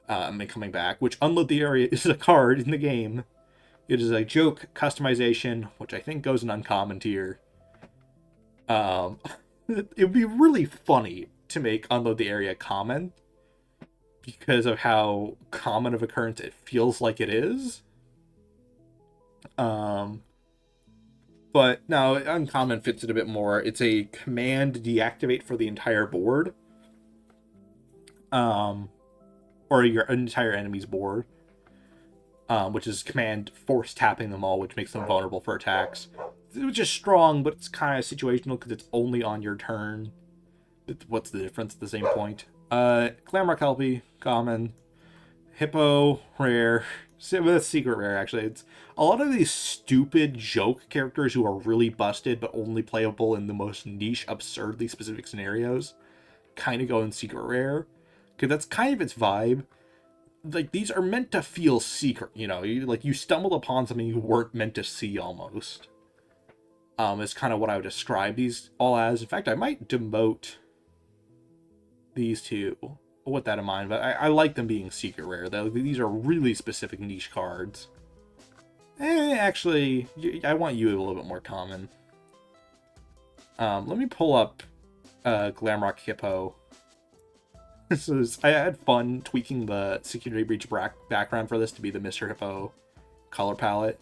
Speaker 1: and then coming back, which Unload the Area is a card in the game. It is a joke customization, which I think goes in uncommon tier. It would be really funny to make Unload the Area common, because of how common of occurrence it feels like it is. But no, uncommon fits it a bit more. It's a command deactivate for the entire board. Or your entire enemy's board. Which is command force tapping them all, which makes them vulnerable for attacks. Which is strong, but it's kind of situational because it's only on your turn. What's the difference at the same point? Glamrock Kelpie, common. Hippo, rare. That's secret rare, actually. It's a lot of these stupid joke characters who are really busted but only playable in the most niche, absurdly specific scenarios kind of go in secret rare, because that's kind of its vibe. Like, these are meant to feel secret, you know? You stumbled upon something you weren't meant to see, almost. Is kind of what I would describe these all as. In fact, I might demote these two with that in mind, but I like them being secret rare. These are really specific niche cards. Actually, I want you a little bit more common. Let me pull up Glamrock Hippo. I had fun tweaking the Security Breach background for this to be the Mr. Hippo color palette.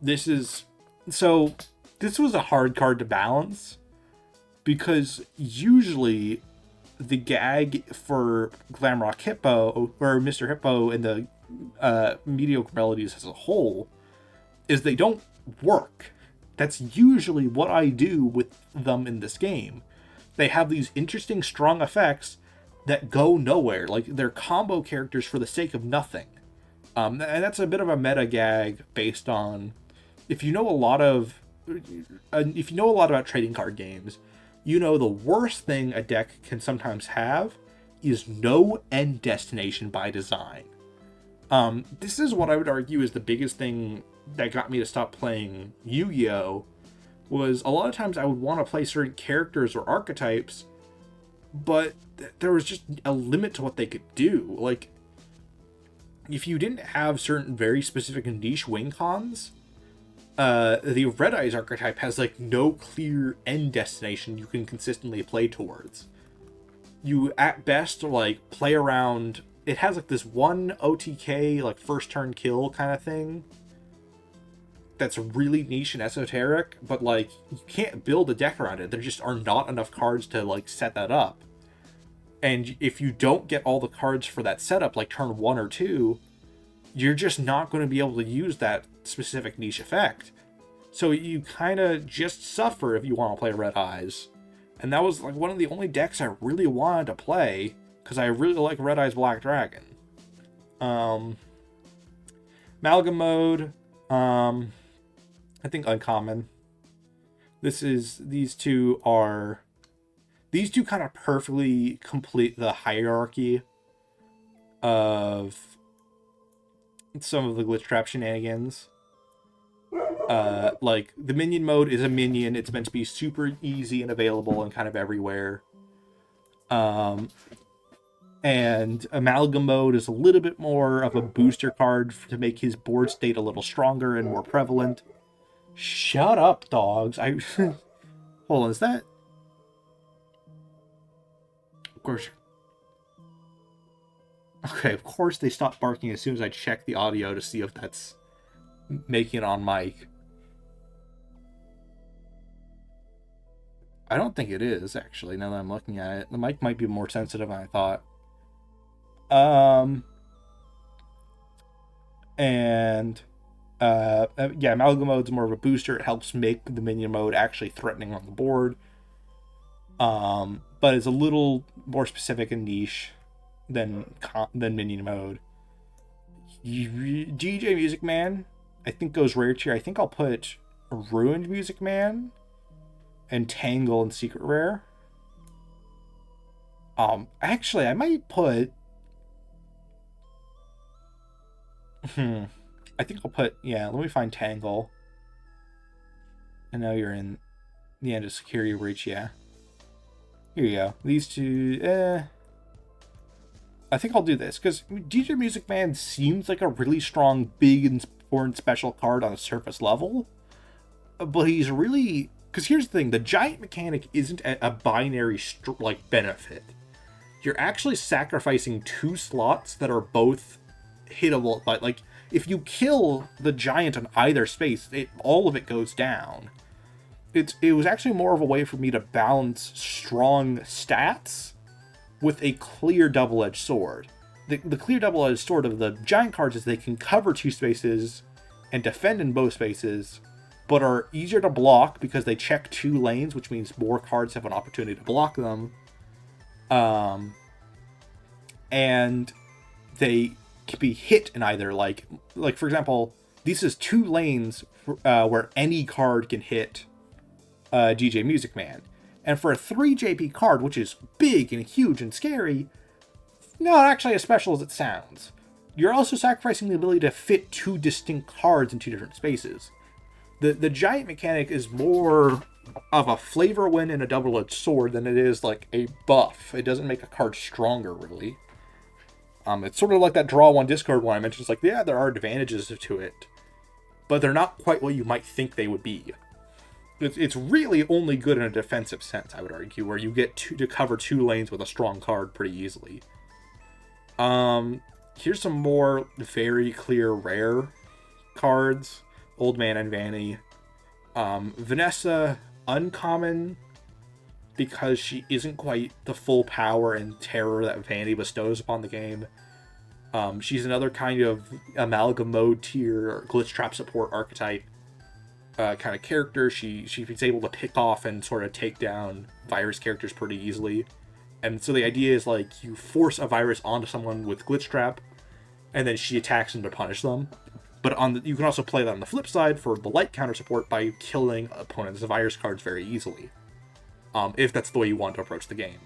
Speaker 1: This was a hard card to balance, because usually the gag for Glamrock Hippo, or Mr. Hippo, and the mediocre melodies as a whole, is they don't work. That's usually what I do with them in this game. they have these interesting, strong effects that go nowhere. Like, they're combo characters for the sake of nothing. And that's a bit of a meta gag based on, if you know a lot about trading card games, you know the worst thing a deck can sometimes have is no end destination by design. This is what I would argue is the biggest thing that got me to stop playing Yu-Gi-Oh! Was a lot of times I would want to play certain characters or archetypes, but there was just a limit to what they could do. Like, if you didn't have certain very specific niche win cons, the Red Eyes archetype has like no clear end destination you can consistently play towards. You at best like play around. It has like this one OTK like first turn kill kind of thing that's really niche and esoteric, but like you can't build a deck around it. There just are not enough cards to like set that up. And if you don't get all the cards for that setup, like turn 1 or 2, you're just not going to be able to use that specific niche effect. So you kind of just suffer if you want to play Red Eyes. And that was like one of the only decks I really wanted to play, because I really like Red Eyes Black Dragon. Amalgam mode, I think uncommon. These two kind of perfectly complete the hierarchy of some of the Glitchtrap shenanigans. Like, the minion mode is a minion. It's meant to be super easy and available and kind of everywhere. And Amalgam mode is a little bit more of a booster card to make his board state a little stronger and more prevalent. Shut up, dogs. Hold on, is that... Of course. Okay, of course they stopped barking as soon as I check the audio to see if that's making it on mic. I don't think it is, actually, now that I'm looking at it. The mic might be more sensitive than I thought. Yeah, Amalgam mode's more of a booster. It helps make the minion mode actually threatening on the board. But it's a little more specific and niche than minion mode. DJ Music Man, I think, goes rare tier. I think I'll put Ruined Music Man and Tangle and Secret Rare. Actually, I might put... I think I'll put... Yeah, let me find Tangle. I know you're in the end of security reach, yeah. Here you go. These two... I think I'll do this, because DJ Music Man seems like a really strong, big, important special card on a surface level. But he's really... Because here's the thing, the giant mechanic isn't a binary benefit. You're actually sacrificing 2 slots that are both hittable. But like, if you kill the giant on either space, all of it goes down. It was actually more of a way for me to balance strong stats with a clear double-edged sword. The clear double-edged sword of the giant cards is they can cover 2 spaces and defend in both spaces, but are easier to block because they check 2 lanes, which means more cards have an opportunity to block them. And they can be hit in either, like for example, this is 2 lanes where any card can hit DJ Music Man. And for a 3 JP card, which is big and huge and scary, not actually as special as it sounds. You're also sacrificing the ability to fit 2 distinct cards in 2 different spaces. The giant mechanic is more of a flavor win and a double-edged sword than it is like a buff. It doesn't make a card stronger, really. It's sort of like that draw 1 discard one I mentioned. It's like, yeah, there are advantages to it, but they're not quite what you might think they would be. It's really only good in a defensive sense, I would argue, where you get to cover 2 lanes with a strong card pretty easily. Here's some more very clear rare cards. Old Man and Vanny. Vanessa, uncommon, because she isn't quite the full power and terror that Vanny bestows upon the game. She's another kind of Amalgam mode tier or Glitchtrap support archetype. kind of character. She's able to pick off and sort of take down virus characters pretty easily. And so the idea is like you force a virus onto someone with Glitchtrap, and then she attacks them to punish them. But you can also play that on the flip side for the light counter support by killing opponents' virus cards very easily, if that's the way you want to approach the game.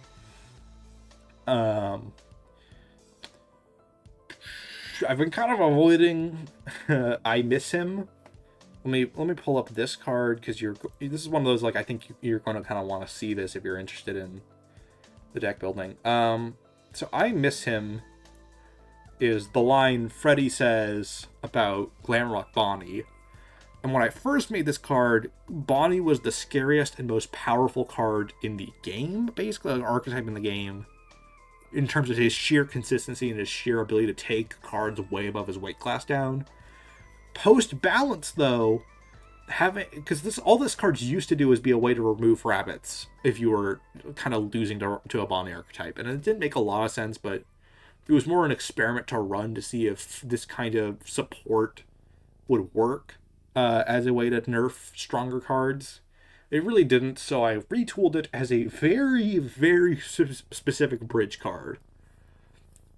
Speaker 1: I've been kind of avoiding I Miss Him. Let me pull up this card, because this is one of those, like, I think you're going to kind of want to see this if you're interested in the deck building. So I Miss Him is the line Freddy says about Glamrock Bonnie. And when I first made this card, Bonnie was the scariest and most powerful card in the game, basically an archetype in the game, in terms of his sheer consistency and his sheer ability to take cards way above his weight class down. Post balance, though, because all this cards used to do is be a way to remove rabbits if you were kind of losing to a Bonnie archetype, and it didn't make a lot of sense, but it was more an experiment to run to see if this kind of support would work as a way to nerf stronger cards. It really didn't, so I retooled it as a very, very specific bridge card.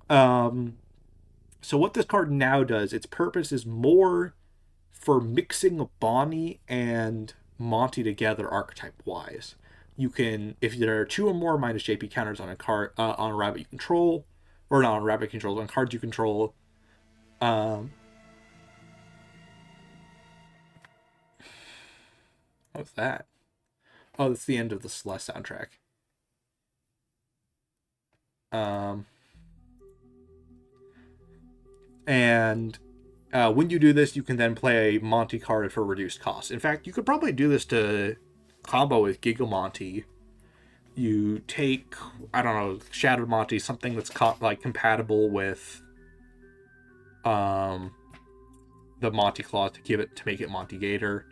Speaker 1: So what this card now does, its purpose is more for mixing Bonnie and Monty together archetype-wise. You can, if there are 2 or more minus JP counters on a card, on a rabbit you control, or not on rabbit controls, on cards you control, what's that? Oh, that's the end of the Celeste soundtrack. And when you do this, you can then play a Monty card for reduced cost. In fact, you could probably do this to combo with Giga Monty. You take, I don't know, Shattered Monty, something that's compatible with the Monty Claw to make it Monty Gator,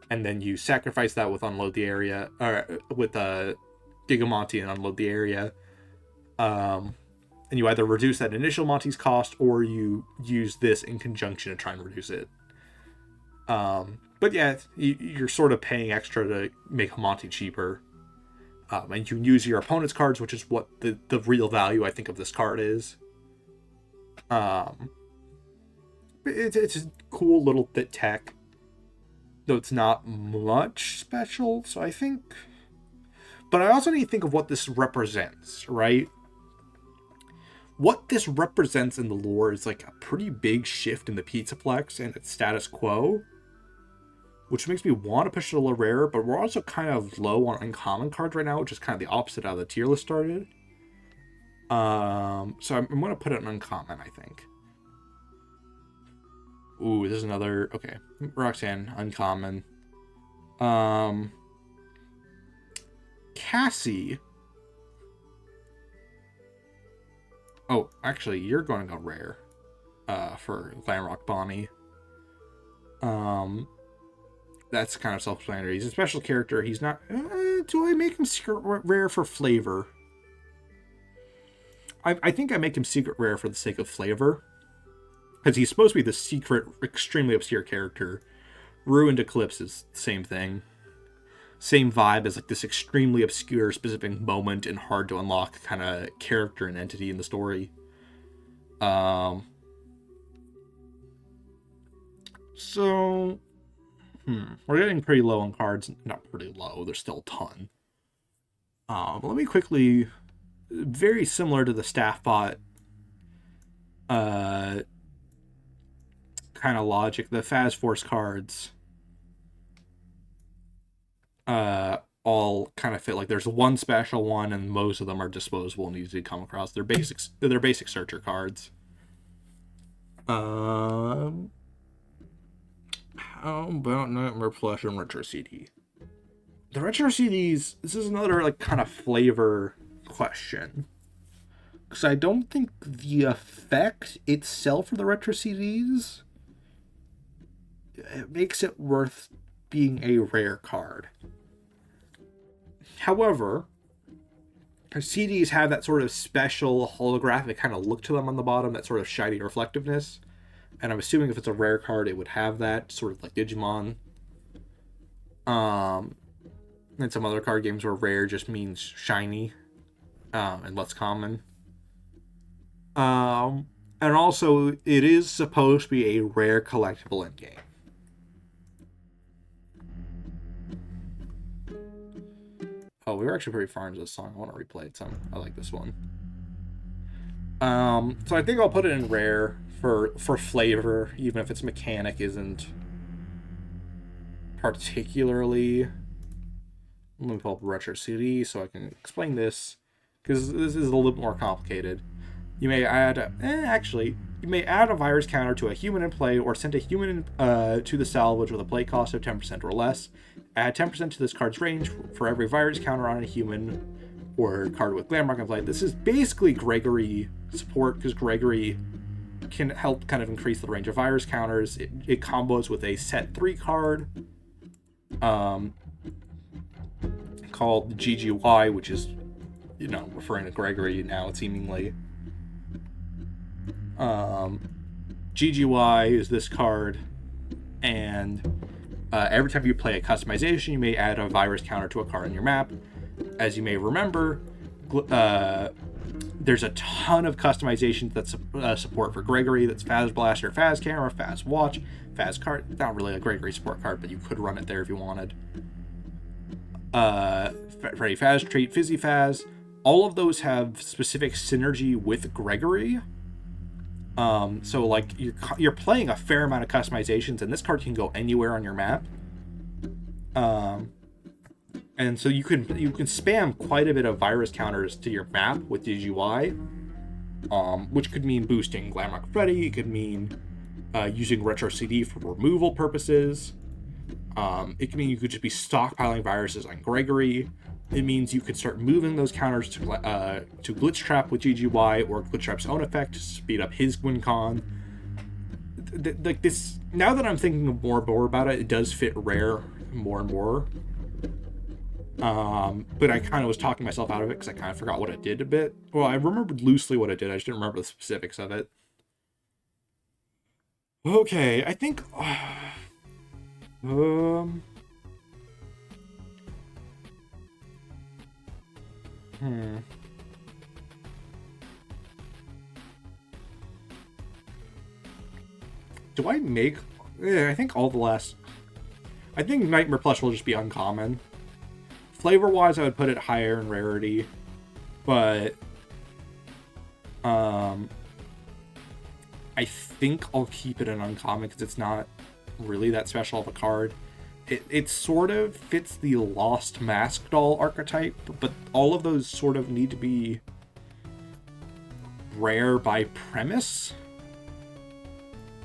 Speaker 1: and then you sacrifice that with Unload the Area, or with Giga Monty and Unload the Area. And you either reduce that initial Monty's cost, or you use this in conjunction to try and reduce it. But yeah, you're sort of paying extra to make a Monty cheaper. And you can use your opponent's cards, which is what the real value, I think, of this card is. It's a cool little bit tech, though it's not much special, so I think... But I also need to think of what this represents, right? What this represents in the lore is like a pretty big shift in the Pizzaplex and its status quo, which makes me want to push it a little rare, but we're also kind of low on uncommon cards right now, which is kind of the opposite of how the tier list started. So I'm going to put it in uncommon, I think. Ooh, this is another... Okay, Roxanne, uncommon. Cassie. Oh, actually, you're going to go rare for Glamrock Bonnie. That's kind of self-explanatory. He's a special character. He's not... do I make him secret rare for flavor? I think I make him secret rare for the sake of flavor. Because he's supposed to be the secret, extremely obscure character. Ruined Eclipse is the same thing. Same vibe as like this extremely obscure specific moment and hard to unlock kind of character and entity in the story. So... we're getting pretty low on cards. Not pretty low, there's still a ton. But let me quickly... Very similar to the Staff Bot kind of logic, the Faz Force cards all kind of fit. Like there's one special one, and most of them are disposable and easy to come across. They're basic searcher cards. How about Nightmare Plush and Retro CD? The Retro CDs, this is another like kind of flavor question. Because I don't think the effect itself for the Retro CDs, it makes it worth being a rare card. However, CDs have that sort of special holographic kind of look to them on the bottom, that sort of shiny reflectiveness. And I'm assuming if it's a rare card, it would have that, sort of like Digimon. And some other card games where rare just means shiny, and less common. And also, it is supposed to be a rare collectible in game. Oh, we were actually pretty far into this song. I want to replay it some. I like this one. So I think I'll put it in rare for flavor, even if its mechanic isn't particularly. Let me pull up Retro CD so I can explain this, because this is a little bit more complicated. You may add, you may add a virus counter to a human in play, or send a human to the salvage with a play cost of 10% or less. Add 10% to this card's range for every virus counter on a human or card with Glamrock in play. This is basically Gregory support, because Gregory can help kind of increase the range of virus counters. It combos with a set 3 card called GGY, which is, referring to Gregory now, seemingly. GGY is this card, and every time you play a customization, you may add a virus counter to a card on your map. As you may remember, there's a ton of customizations that support for Gregory. That's Faz Blaster, Faz Camera, Faz Watch, Faz Card. It's not really a Gregory support card, but you could run it there if you wanted. Freddy Faz Treat, Fizzy Faz. All of those have specific synergy with Gregory. So like you're playing a fair amount of customizations, and this card can go anywhere on your map. And so you can spam quite a bit of virus counters to your map with DGY, which could mean boosting Glamrock Freddy. It could mean using Retro CD for removal purposes. It could mean you could just be stockpiling viruses on Gregory. It means you could start moving those counters to Glitchtrap with GGY, or Glitchtrap's own effect to speed up his win con. Like this, now that I'm thinking more and more about it, it does fit rare more and more. But I kind of was talking myself out of it because I kind of forgot what it did a bit. Well, I remembered loosely what it did. I just didn't remember the specifics of it. Okay, I think. Do I make... I think all the last... I think Nightmare Plush will just be uncommon. Flavor-wise, I would put it higher in rarity. But... I think I'll keep it an uncommon because it's not really that special of a card. It sort of fits the Lost Mask Doll archetype, but all of those sort of need to be rare by premise.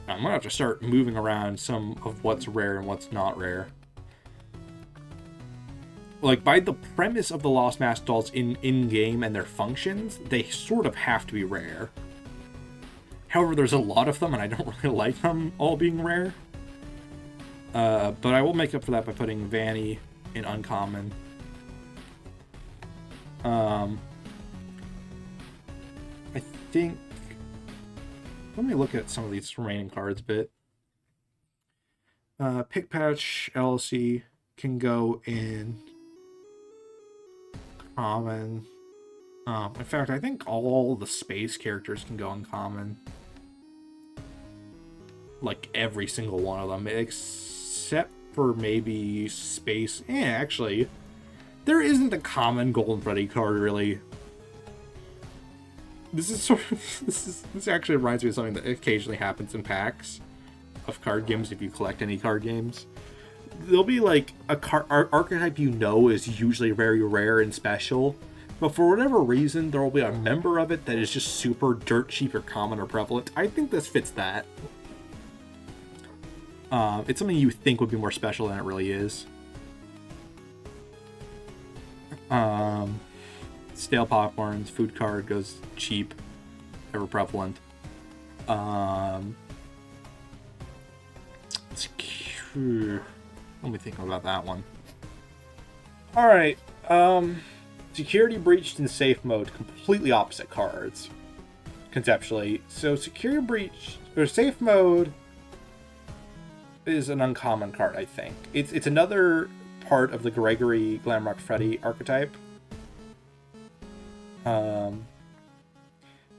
Speaker 1: I'm gonna have to start moving around some of what's rare and what's not rare. Like, by the premise of the Lost Mask Dolls in-game and their functions, they sort of have to be rare. However, there's a lot of them, and I don't really like them all being rare. But I will make up for that by putting Vanny in uncommon. I think... Let me look at some of these remaining cards a bit. Pickpatch LLC can go in common. In fact, I think all the space characters can go in common. Like, every single one of them. Except for maybe space. Actually, there isn't a common Golden Freddy card, really. This actually reminds me of something that occasionally happens in packs of card games if you collect any card games. There'll be like a archetype is usually very rare and special, but for whatever reason there will be a member of it that is just super dirt cheap or common or prevalent. I think this fits that. It's something you think would be more special than it really is. Stale popcorns, food card goes cheap, ever prevalent. Let me think about that one. Alright, Security Breached and Safe Mode, completely opposite cards, conceptually. So Security Breach, or Safe Mode, is an uncommon card, I think. It's another part of the Gregory Glamrock Freddy archetype.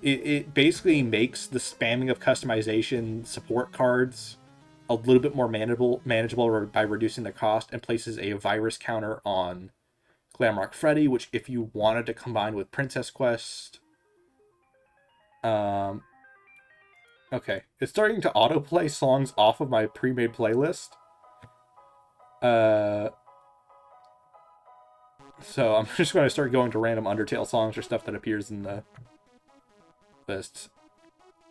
Speaker 1: It basically makes the spamming of customization support cards a little bit more manageable by reducing the cost, and places a virus counter on Glamrock Freddy, which if you wanted to combine with Princess Quest... Okay, it's starting to autoplay songs off of my pre-made playlist. So I'm just going to start going to random Undertale songs or stuff that appears in the list.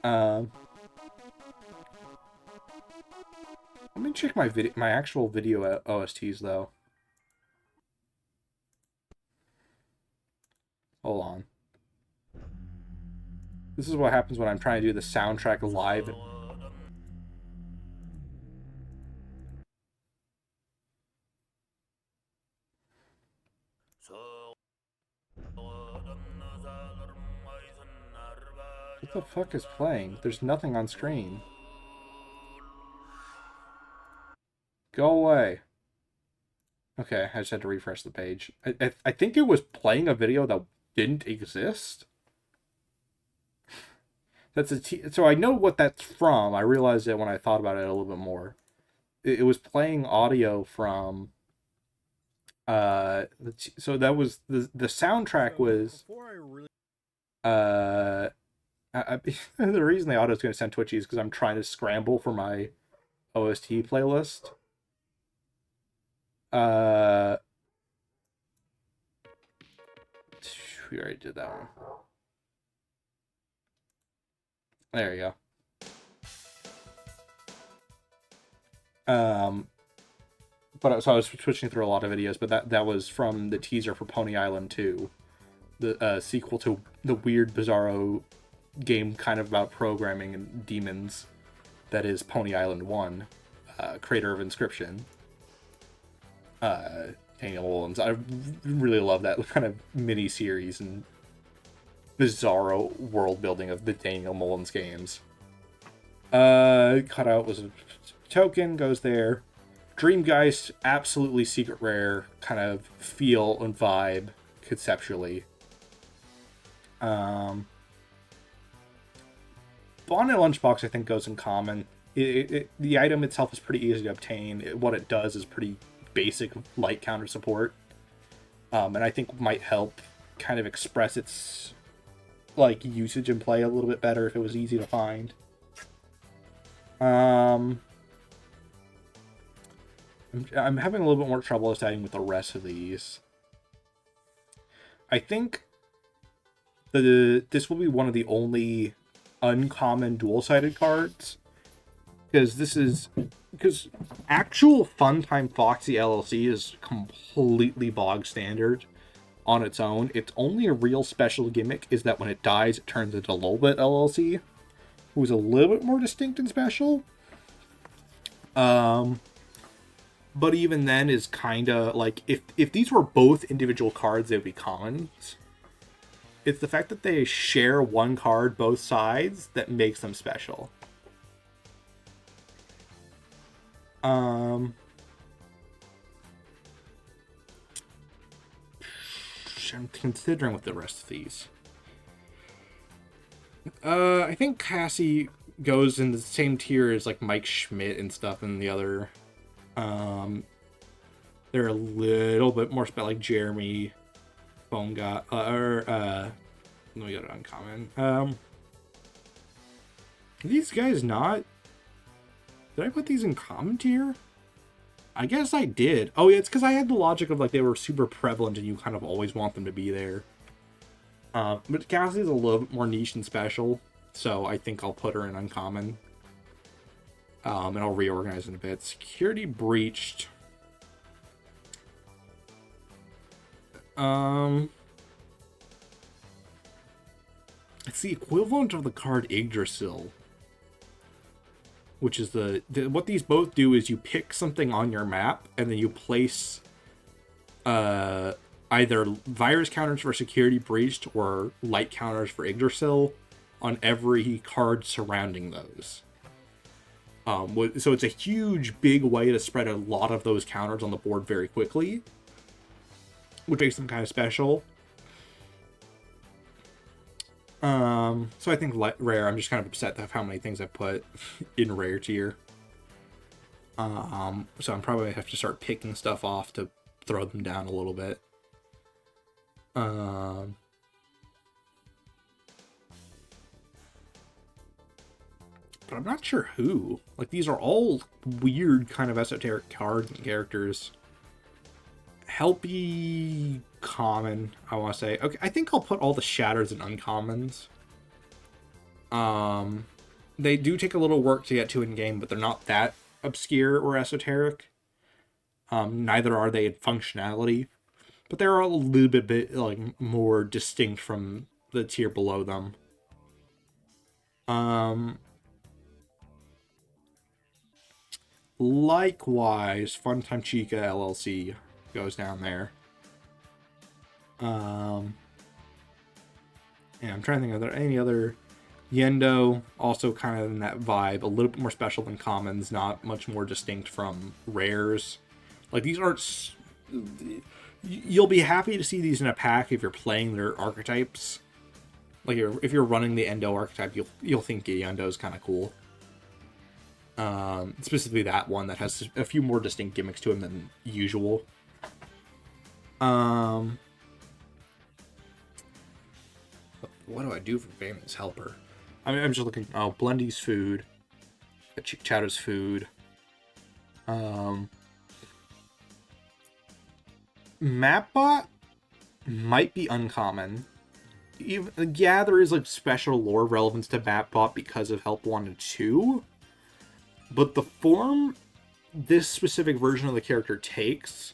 Speaker 1: Let me check my actual video OSTs though. Hold on. This is what happens when I'm trying to do the soundtrack live. What the fuck is playing? There's nothing on screen. Go away. Okay, I just had to refresh the page. I think it was playing a video that didn't exist. So I know what that's from. I realized it when I thought about it a little bit more. It was playing audio from... so that was... The soundtrack was... the reason the audio is going to sound twitchy is because I'm trying to scramble for my OST playlist. We already did that one. There you go. But so I was switching through a lot of videos, but that was from the teaser for Pony Island 2, the sequel to the weird, bizarro game kind of about programming and demons that is Pony Island 1, creator of Inscription. Daniel Mullins. I really love that kind of mini series and bizarro world building of the Daniel Mullins games. Cutout was a token, goes there. Dreamgeist, absolutely secret rare, kind of feel and vibe conceptually. Bonnet Lunchbox, I think, goes in common. The item itself is pretty easy to obtain. What it does is pretty basic light counter support. And I think might help kind of express its like usage and play a little bit better if it was easy to find. I'm having a little bit more trouble deciding with the rest of these. I think this will be one of the only uncommon dual-sided cards, because actual Funtime Foxy LLC is completely bog standard on its own. Its only a real special gimmick is that when it dies, it turns into Lolbit LLC, who's a little bit more distinct and special. But even then is kind of like, if these were both individual cards, they would be commons. It's the fact that they share one card both sides that makes them special. I'm considering with the rest of these. I think Cassie goes in the same tier as like Mike Schmidt and stuff and the other. They're a little bit more like Jeremy Phone Guy, let me go to uncommon. These guys not... Did I put these in common tier? I guess I did. Oh yeah, it's because I had the logic of like they were super prevalent and you kind of always want them to be there. But Cassie's a little bit more niche and special, so I think I'll put her in uncommon. And I'll reorganize in a bit. Security breached. It's the equivalent of the card Yggdrasil, which is what these both do is you pick something on your map and then you place either virus counters for security breached or light counters for Yggdrasil on every card surrounding those. So it's a huge, big way to spread a lot of those counters on the board very quickly, which makes them kind of special. So I think rare, I'm just kind of upset with how many things I put in rare tier. So I'm probably gonna have to start picking stuff off to throw them down a little bit. But I'm not sure who. Like, these are all weird kind of esoteric cards and characters. Helpy, common, I want to say. Okay, I think I'll put all the shatters and uncommons. They do take a little work to get to in game, but they're not that obscure or esoteric. Neither are they in functionality, but they're a little bit like more distinct from the tier below them. Likewise, Funtime Chica LLC goes down there. And I'm trying to think, are there any other... Yendo, also kind of in that vibe, a little bit more special than commons, not much more distinct from rares. Like, these aren't... You'll be happy to see these in a pack if you're playing their archetypes. Like, if you're running the Endo archetype, you'll think Yendo's kind of cool. Specifically that one that has a few more distinct gimmicks to him than usual. What do I do for Famous Helper? I mean, I'm just looking. Oh, Blendy's food. Chick Chowder's food. Mapbot might be uncommon. Yeah, there is like special lore relevance to Mapbot because of Help 1 and 2. But the form this specific version of the character takes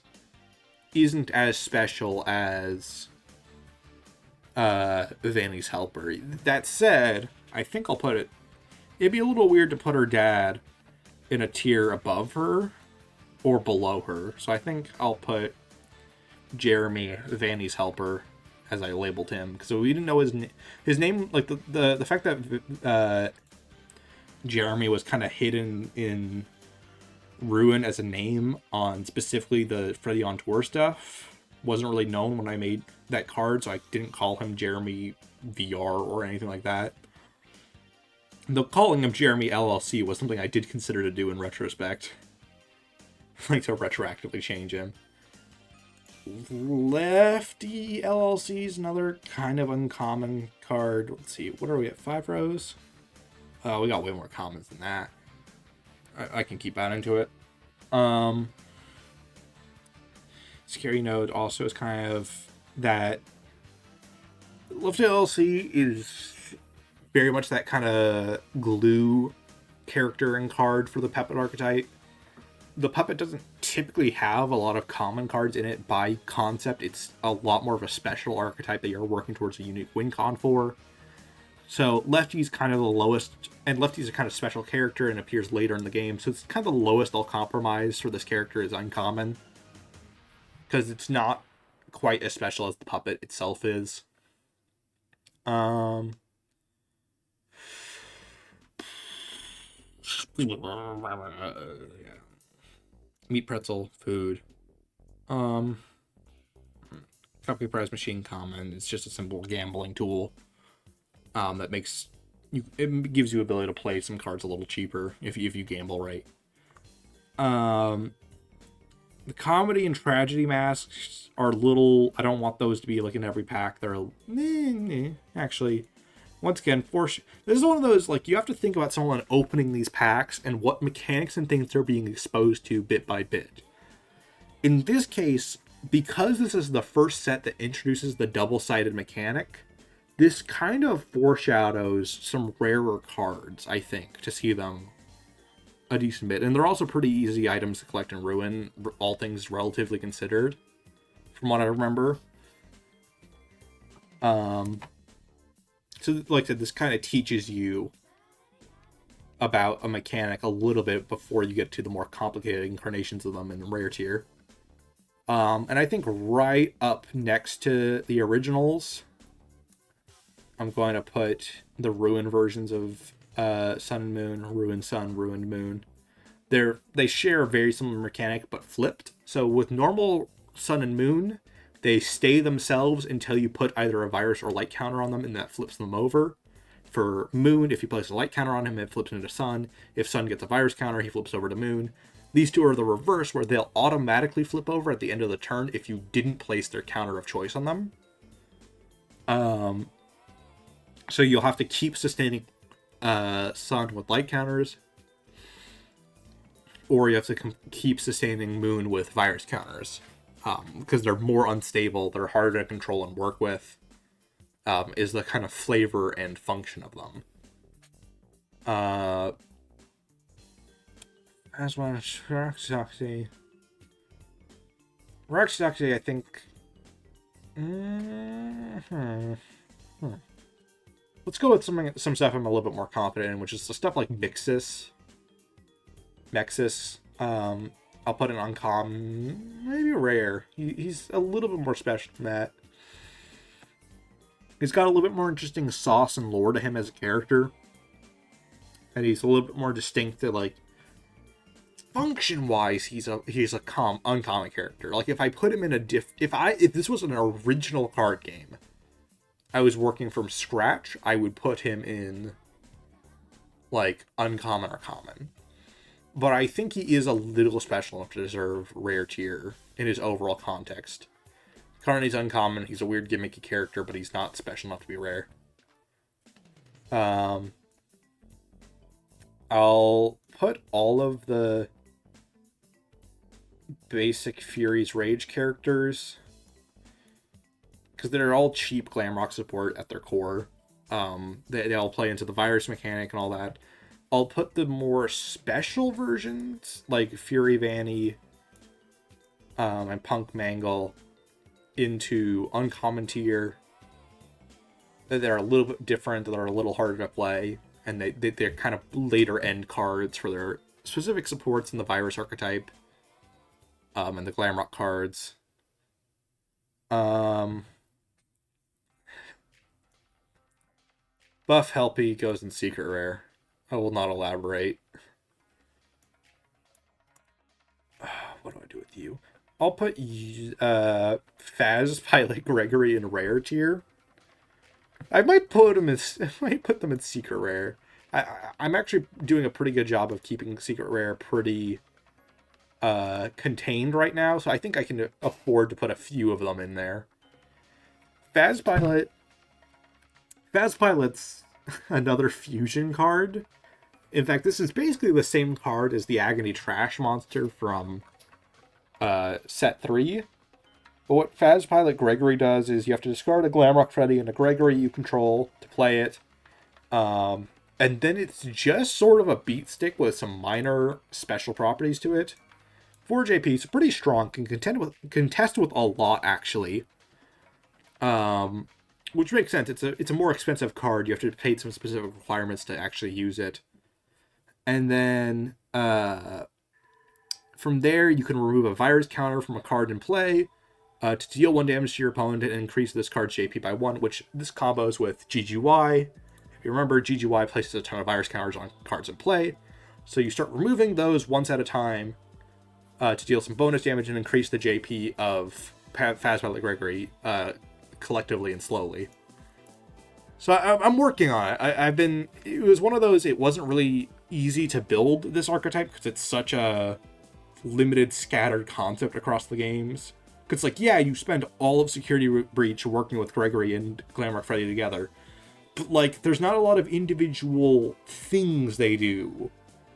Speaker 1: isn't as special as Vanny's Helper. That said, I think I'll put it... It'd be a little weird to put her dad in a tier above her or below her. So I think I'll put Jeremy, Vanny's Helper, as I labeled him. Because we didn't know his name. Like, the fact that Jeremy was kind of hidden in Ruin as a name on specifically the Freddy on Tour stuff wasn't really known when I made that card, so I didn't call him Jeremy VR or anything like that. Though calling him Jeremy LLC was something I did consider to do in retrospect. Like, to retroactively change him. Lefty LLC is another kind of uncommon card. Let's see, what are we at? 5 rows? Oh, we got way more commons than that. I can keep adding to it. Scary Node also is kind of that. Lefty LLC is very much that kind of glue character and card for the Puppet archetype. The Puppet doesn't typically have a lot of common cards in it by concept. It's a lot more of a special archetype that you're working towards a unique win con for. So Lefty's kind of the lowest, and Lefty's a kind of special character and appears later in the game, so it's kind of the lowest I'll compromise for this character is uncommon. Because it's not quite as special as the Puppet itself is. Meat pretzel, food. Copy prize machine common. It's just a simple gambling tool. That makes you, it gives you ability to play some cards a little cheaper if you gamble right. The comedy and tragedy masks are little. I don't want those to be like in every pack. They're actually, once again, this is one of those, like, you have to think about someone opening these packs and what mechanics and things they're being exposed to bit by bit. In this case, because this is the first set that introduces the double-sided mechanic, this kind of foreshadows some rarer cards, I think, to see them a decent bit. And they're also pretty easy items to collect in Ruin, all things relatively considered, from what I remember. So, like I said, this kind of teaches you about a mechanic a little bit before you get to the more complicated incarnations of them in the rare tier. And I think right up next to the originals, I'm going to put the Ruin versions of Sun and Moon, Ruined Sun, Ruined Moon. They share a very similar mechanic, but flipped. So with normal Sun and Moon, they stay themselves until you put either a virus or light counter on them, and that flips them over. For Moon, if you place a light counter on him, it flips into Sun. If Sun gets a virus counter, he flips over to Moon. These two are the reverse, where they'll automatically flip over at the end of the turn if you didn't place their counter of choice on them. So you'll have to keep sustaining Sun with light counters, or you have to keep sustaining Moon with virus counters, because they're more unstable, they're harder to control and work with, is the kind of flavor and function of them. As well as Roxoxy, I think... Let's go with some stuff I'm a little bit more confident in, which is the stuff like Mexis. I'll put an uncommon, maybe rare. He's a little bit more special than that. He's got a little bit more interesting sauce and lore to him as a character. And he's a little bit more distinct to, like, function-wise, he's a uncommon character. Like, if I put him in a if this was an original card game, I was working from scratch, I would put him in, like, uncommon or common. But I think he is a little special enough to deserve rare tier in his overall context. Currently he's uncommon, he's a weird gimmicky character, but he's not special enough to be rare. I'll put all of the basic Fury's Rage characters, because they're all cheap Glamrock support at their core. They all play into the virus mechanic and all that. I'll put the more special versions, like Fury Vanny and Punk Mangle, into uncommon tier. They're a little bit different, they're a little harder to play, and they're kind of later end cards for their specific supports in the virus archetype, and the Glamrock cards. Buff Helpy goes in secret rare. I will not elaborate. What do I do with you? I'll put Faz Pilot Gregory in rare tier. I might put them in secret rare. I'm actually doing a pretty good job of keeping secret rare pretty contained right now, so I think I can afford to put a few of them in there. Faz Pilot's another fusion card. In fact, this is basically the same card as the Agony Trash monster from set 3. But what Faz Pilot Gregory does is you have to discard a Glamrock Freddy and a Gregory you control to play it. And then it's just sort of a beat stick with some minor special properties to it. 4 JP, it's pretty strong, can contest with a lot, actually. Which makes sense. It's a more expensive card. You have to pay some specific requirements to actually use it. And then from there, you can remove a virus counter from a card in play to deal 1 damage to your opponent and increase this card's JP by 1, which this combos with GGY. If you remember, GGY places a ton of virus counters on cards in play. So you start removing those once at a time to deal some bonus damage and increase the JP of Faz Pilot Gregory collectively and slowly. So I'm working on it. It was one of those, it wasn't really easy to build this archetype because it's such a limited, scattered concept across the games. Because, like, yeah, you spend all of Security Breach working with Gregory and Glamrock Freddy together, but, like, there's not a lot of individual things they do.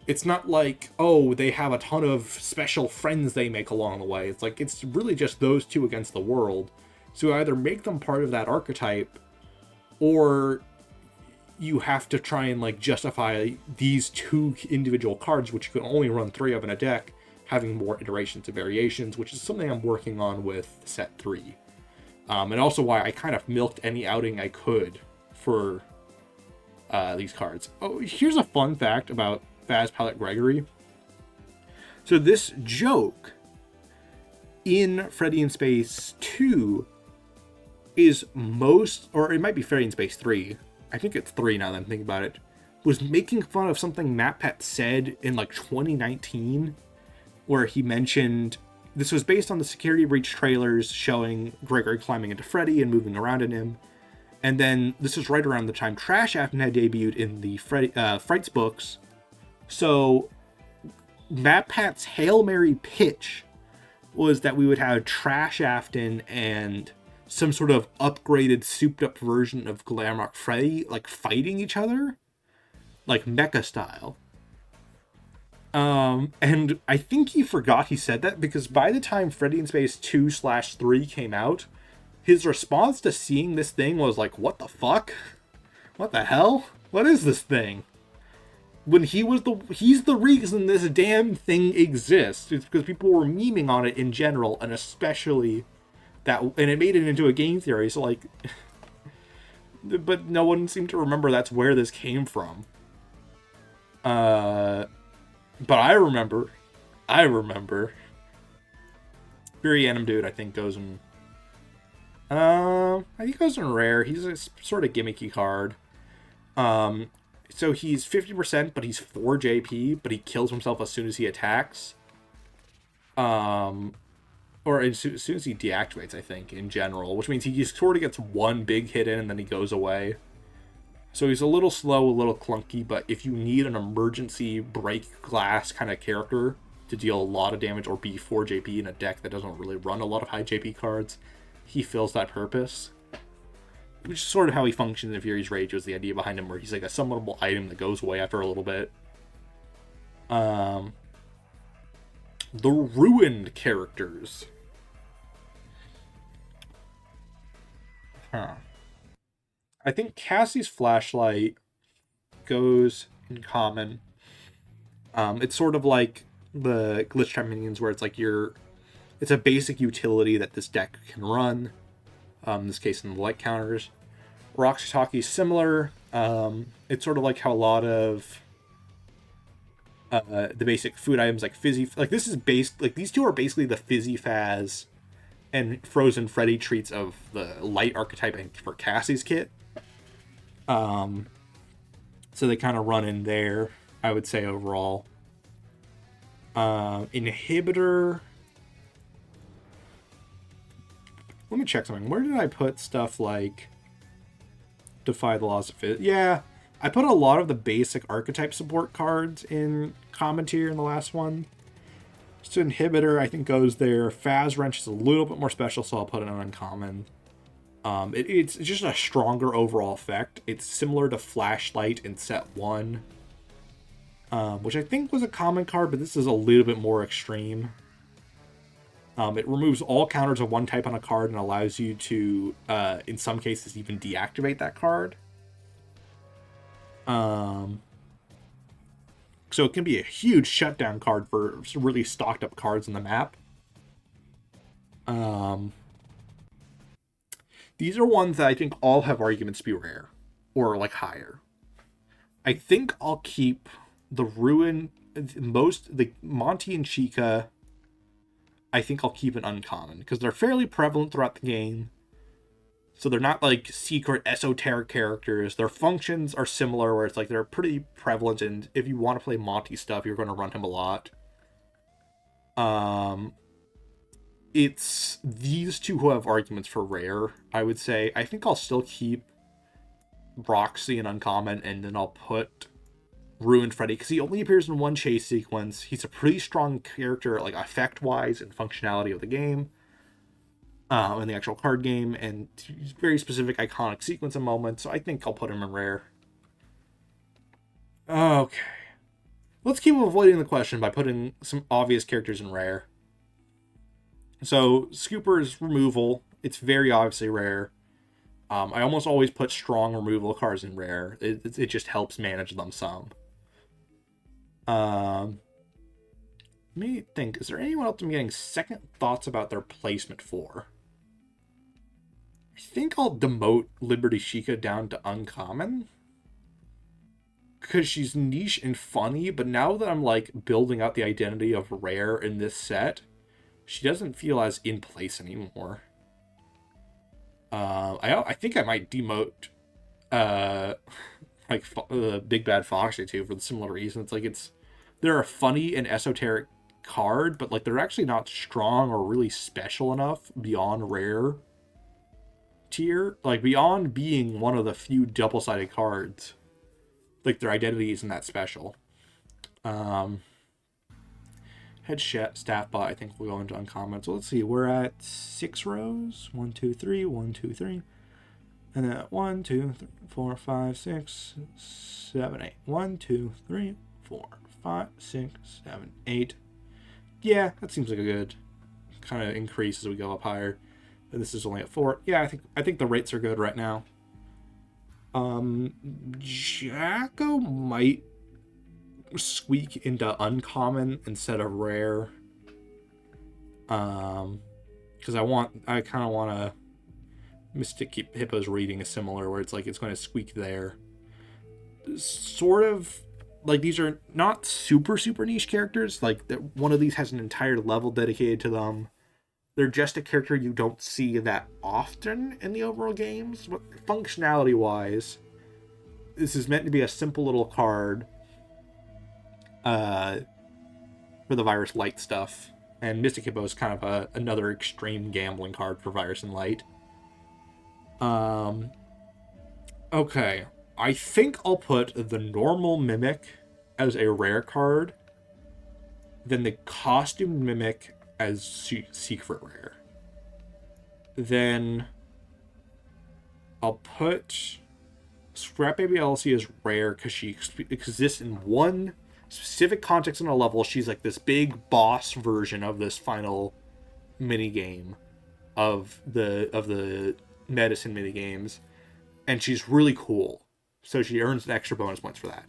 Speaker 1: It's not like, oh, they have a ton of special friends they make along the way. It's like, it's really just those two against the world. So either make them part of that archetype, or you have to try and, like, justify these 2 individual cards, which you can only run 3 of in a deck, having more iterations and variations, which is something I'm working on with set 3. And also why I kind of milked any outing I could for these cards. Oh, here's a fun fact about Faz Pilot Gregory. So this joke in Freddy in Space 2 is or it might be Freddy in Space 3. I think it's 3 now that I'm thinking about it. was making fun of something MatPat said in like 2019, where he mentioned this was based on the security breach trailers showing Gregory climbing into Freddy and moving around in him. And then this was right around the time Trash Afton had debuted in the Frights books. So MatPat's Hail Mary pitch was that we would have Trash Afton and some sort of upgraded, souped-up version of Glamrock Freddy, like, fighting each other, like, mecha style. And I think he forgot he said that, because by the time Freddy in Space 2/3 came out, his response to seeing this thing was like, what the fuck? What the hell? What is this thing? When he's the reason this damn thing exists. It's because people were memeing on it in general, and especially that, and it made it into a game theory, so like, but no one seemed to remember that's where this came from. But I remember. Fury Anim Dude, I think, goes in, I think he goes in rare. He's a sort of gimmicky card. So he's 50%, but he's 4 JP, but he kills himself as soon as he attacks. Or as soon as he deactivates, I think, in general. Which means he sort of gets one big hit in, and then he goes away. So he's a little slow, a little clunky, but if you need an emergency break glass kind of character to deal a lot of damage or be 4 JP in a deck that doesn't really run a lot of high JP cards, he fills that purpose. Which is sort of how he functions in Fury's Rage, was the idea behind him, where he's like a summonable item that goes away after a little bit. The Ruined characters. I think Cassie's Flashlight goes in common. It's sort of like the Glitchtrap minions, where it's like it's a basic utility that this deck can run. In this case, in the light counters. Roxy Talkie similar. It's sort of like how a lot of the basic food items like Fizzy, like this is like these two are basically the Fizzy Faz and Frozen Freddy treats of the light archetype and for Cassie's kit. So they kind of run in there, I would say, overall. Inhibitor. Let me check something. Where did I put stuff like Defy the Laws of Physics? Yeah, I put a lot of the basic archetype support cards in common tier in the last one. So Inhibitor, I think, goes there. Faz Wrench is a little bit more special, so I'll put it on uncommon. It's just a stronger overall effect. It's similar to Flashlight in set 1, which I think was a common card, but this is a little bit more extreme. It removes all counters of one type on a card and allows you to, in some cases, even deactivate that card. So it can be a huge shutdown card for really stocked up cards in the map. These are ones that I think all have arguments to be rare, or like higher. I think I'll keep the Ruin, the Monty and Chica. I think I'll keep an uncommon, because they're fairly prevalent throughout the game. So they're not like secret esoteric characters. Their functions are similar, where it's like they're pretty prevalent, and if you want to play Monty stuff, you're going to run him a lot. It's these two who have arguments for rare, I would say. I think I'll still keep Roxy and uncommon, and then I'll put Ruined Freddy, because he only appears in one chase sequence. He's a pretty strong character, like effect-wise and functionality of the game, in the actual card game, and very specific iconic sequence and moments, so I think I'll put him in rare. Okay. Let's keep avoiding the question by putting some obvious characters in rare. So, Scooper's removal, it's very obviously rare. I almost always put strong removal cards in rare. It just helps manage them some. Let me think. Is there anyone else I'm getting second thoughts about their placement for? I think I'll demote Liberty Chica down to uncommon, because she's niche and funny, but now that I'm like building out the identity of rare in this set, she doesn't feel as in place anymore. I think I might demote like Big Bad Foxy too, for the similar reason. It's like they're a funny and esoteric card, but like they're actually not strong or really special enough beyond rare tier, like beyond being one of the few double-sided cards. Like their identity isn't that special. Head staff bot, I think we'll go into uncommon. So let's see, we're at 6 rows. 1, 2, 3, 1, 2, 3. And then 1, 2, 3, 4, 5, 6, 7, 8. 1, 2, 3, 4, 5, 6, 7, 8. Yeah, that seems like a good kind of increase as we go up higher. And this is only at 4. Yeah, I think the rates are good right now. Jacko might squeak into uncommon instead of rare. Because I kind of want to Mystic Hippo's reading is similar, where it's like it's going to squeak there. Sort of like these are not super niche characters. Like one of these has an entire level dedicated to them. They're just a character you don't see that often in the overall games. But functionality wise, this is meant to be a simple little card for the Virus Light stuff. And Mystic Hippo is kind of another extreme gambling card for Virus and Light. Okay. I think I'll put the normal Mimic as a rare card, then the costume Mimic as secret rare. Then I'll put Scrap Baby LLC as rare because she exists in one specific context on a level. She's like this big boss version of this final mini game of the medicine mini games, and she's really cool, so she earns an extra bonus points for that.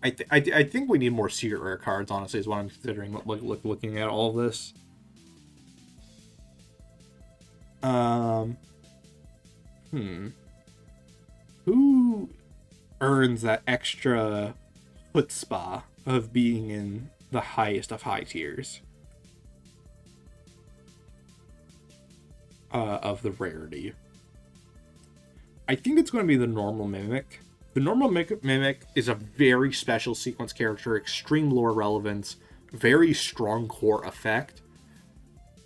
Speaker 1: I think we need more secret rare cards, honestly, is what I'm considering, looking at all of this. Who earns that extra chutzpah of being in the highest of high tiers of the rarity? I think it's going to be the normal Mimic. The normal Mimic is a very special sequence character, extreme lore relevance, very strong core effect.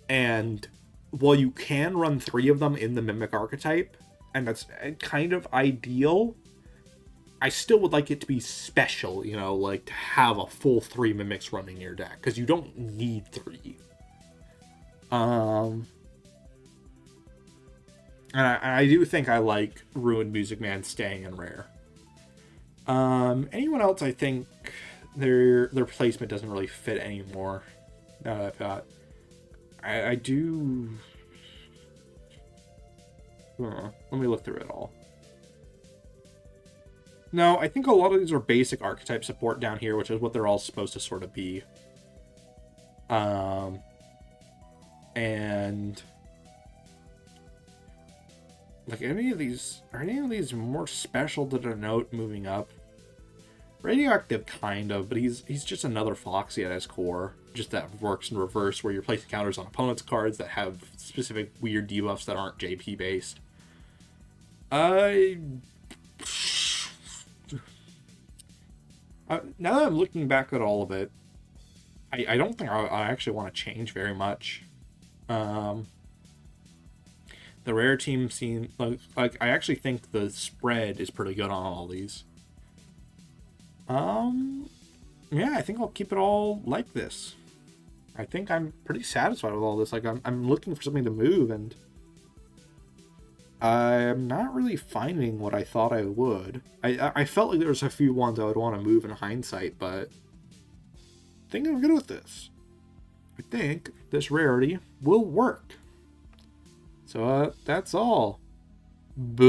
Speaker 1: And while you can run 3 of them in the Mimic archetype, and that's kind of ideal, I still would like it to be special, you know, like to have a full 3 Mimics running in your deck, because you don't need 3. And I do think I like Ruined Music Man staying in rare. Anyone else, I think their placement doesn't really fit anymore. Now that I've got, I do. Let me look through it all. No, I think a lot of these are basic archetype support down here, which is what they're all supposed to sort of be. And like are any of these more special to denote moving up? Radioactive, kind of, but he's just another Foxy at his core. Just that works in reverse, where you're placing counters on opponents' cards that have specific weird debuffs that aren't JP based. Now that I'm looking back at all of it, I don't think I actually want to change very much. The rare team scene, like I actually think the spread is pretty good on all these. Yeah, I think I'll keep it all like this. I think I'm pretty satisfied with all this. Like I'm looking for something to move, and I'm not really finding what I thought I would. I felt like there was a few ones I would want to move in hindsight, but I think I'm good with this. I think this rarity will work. So that's all. Bye.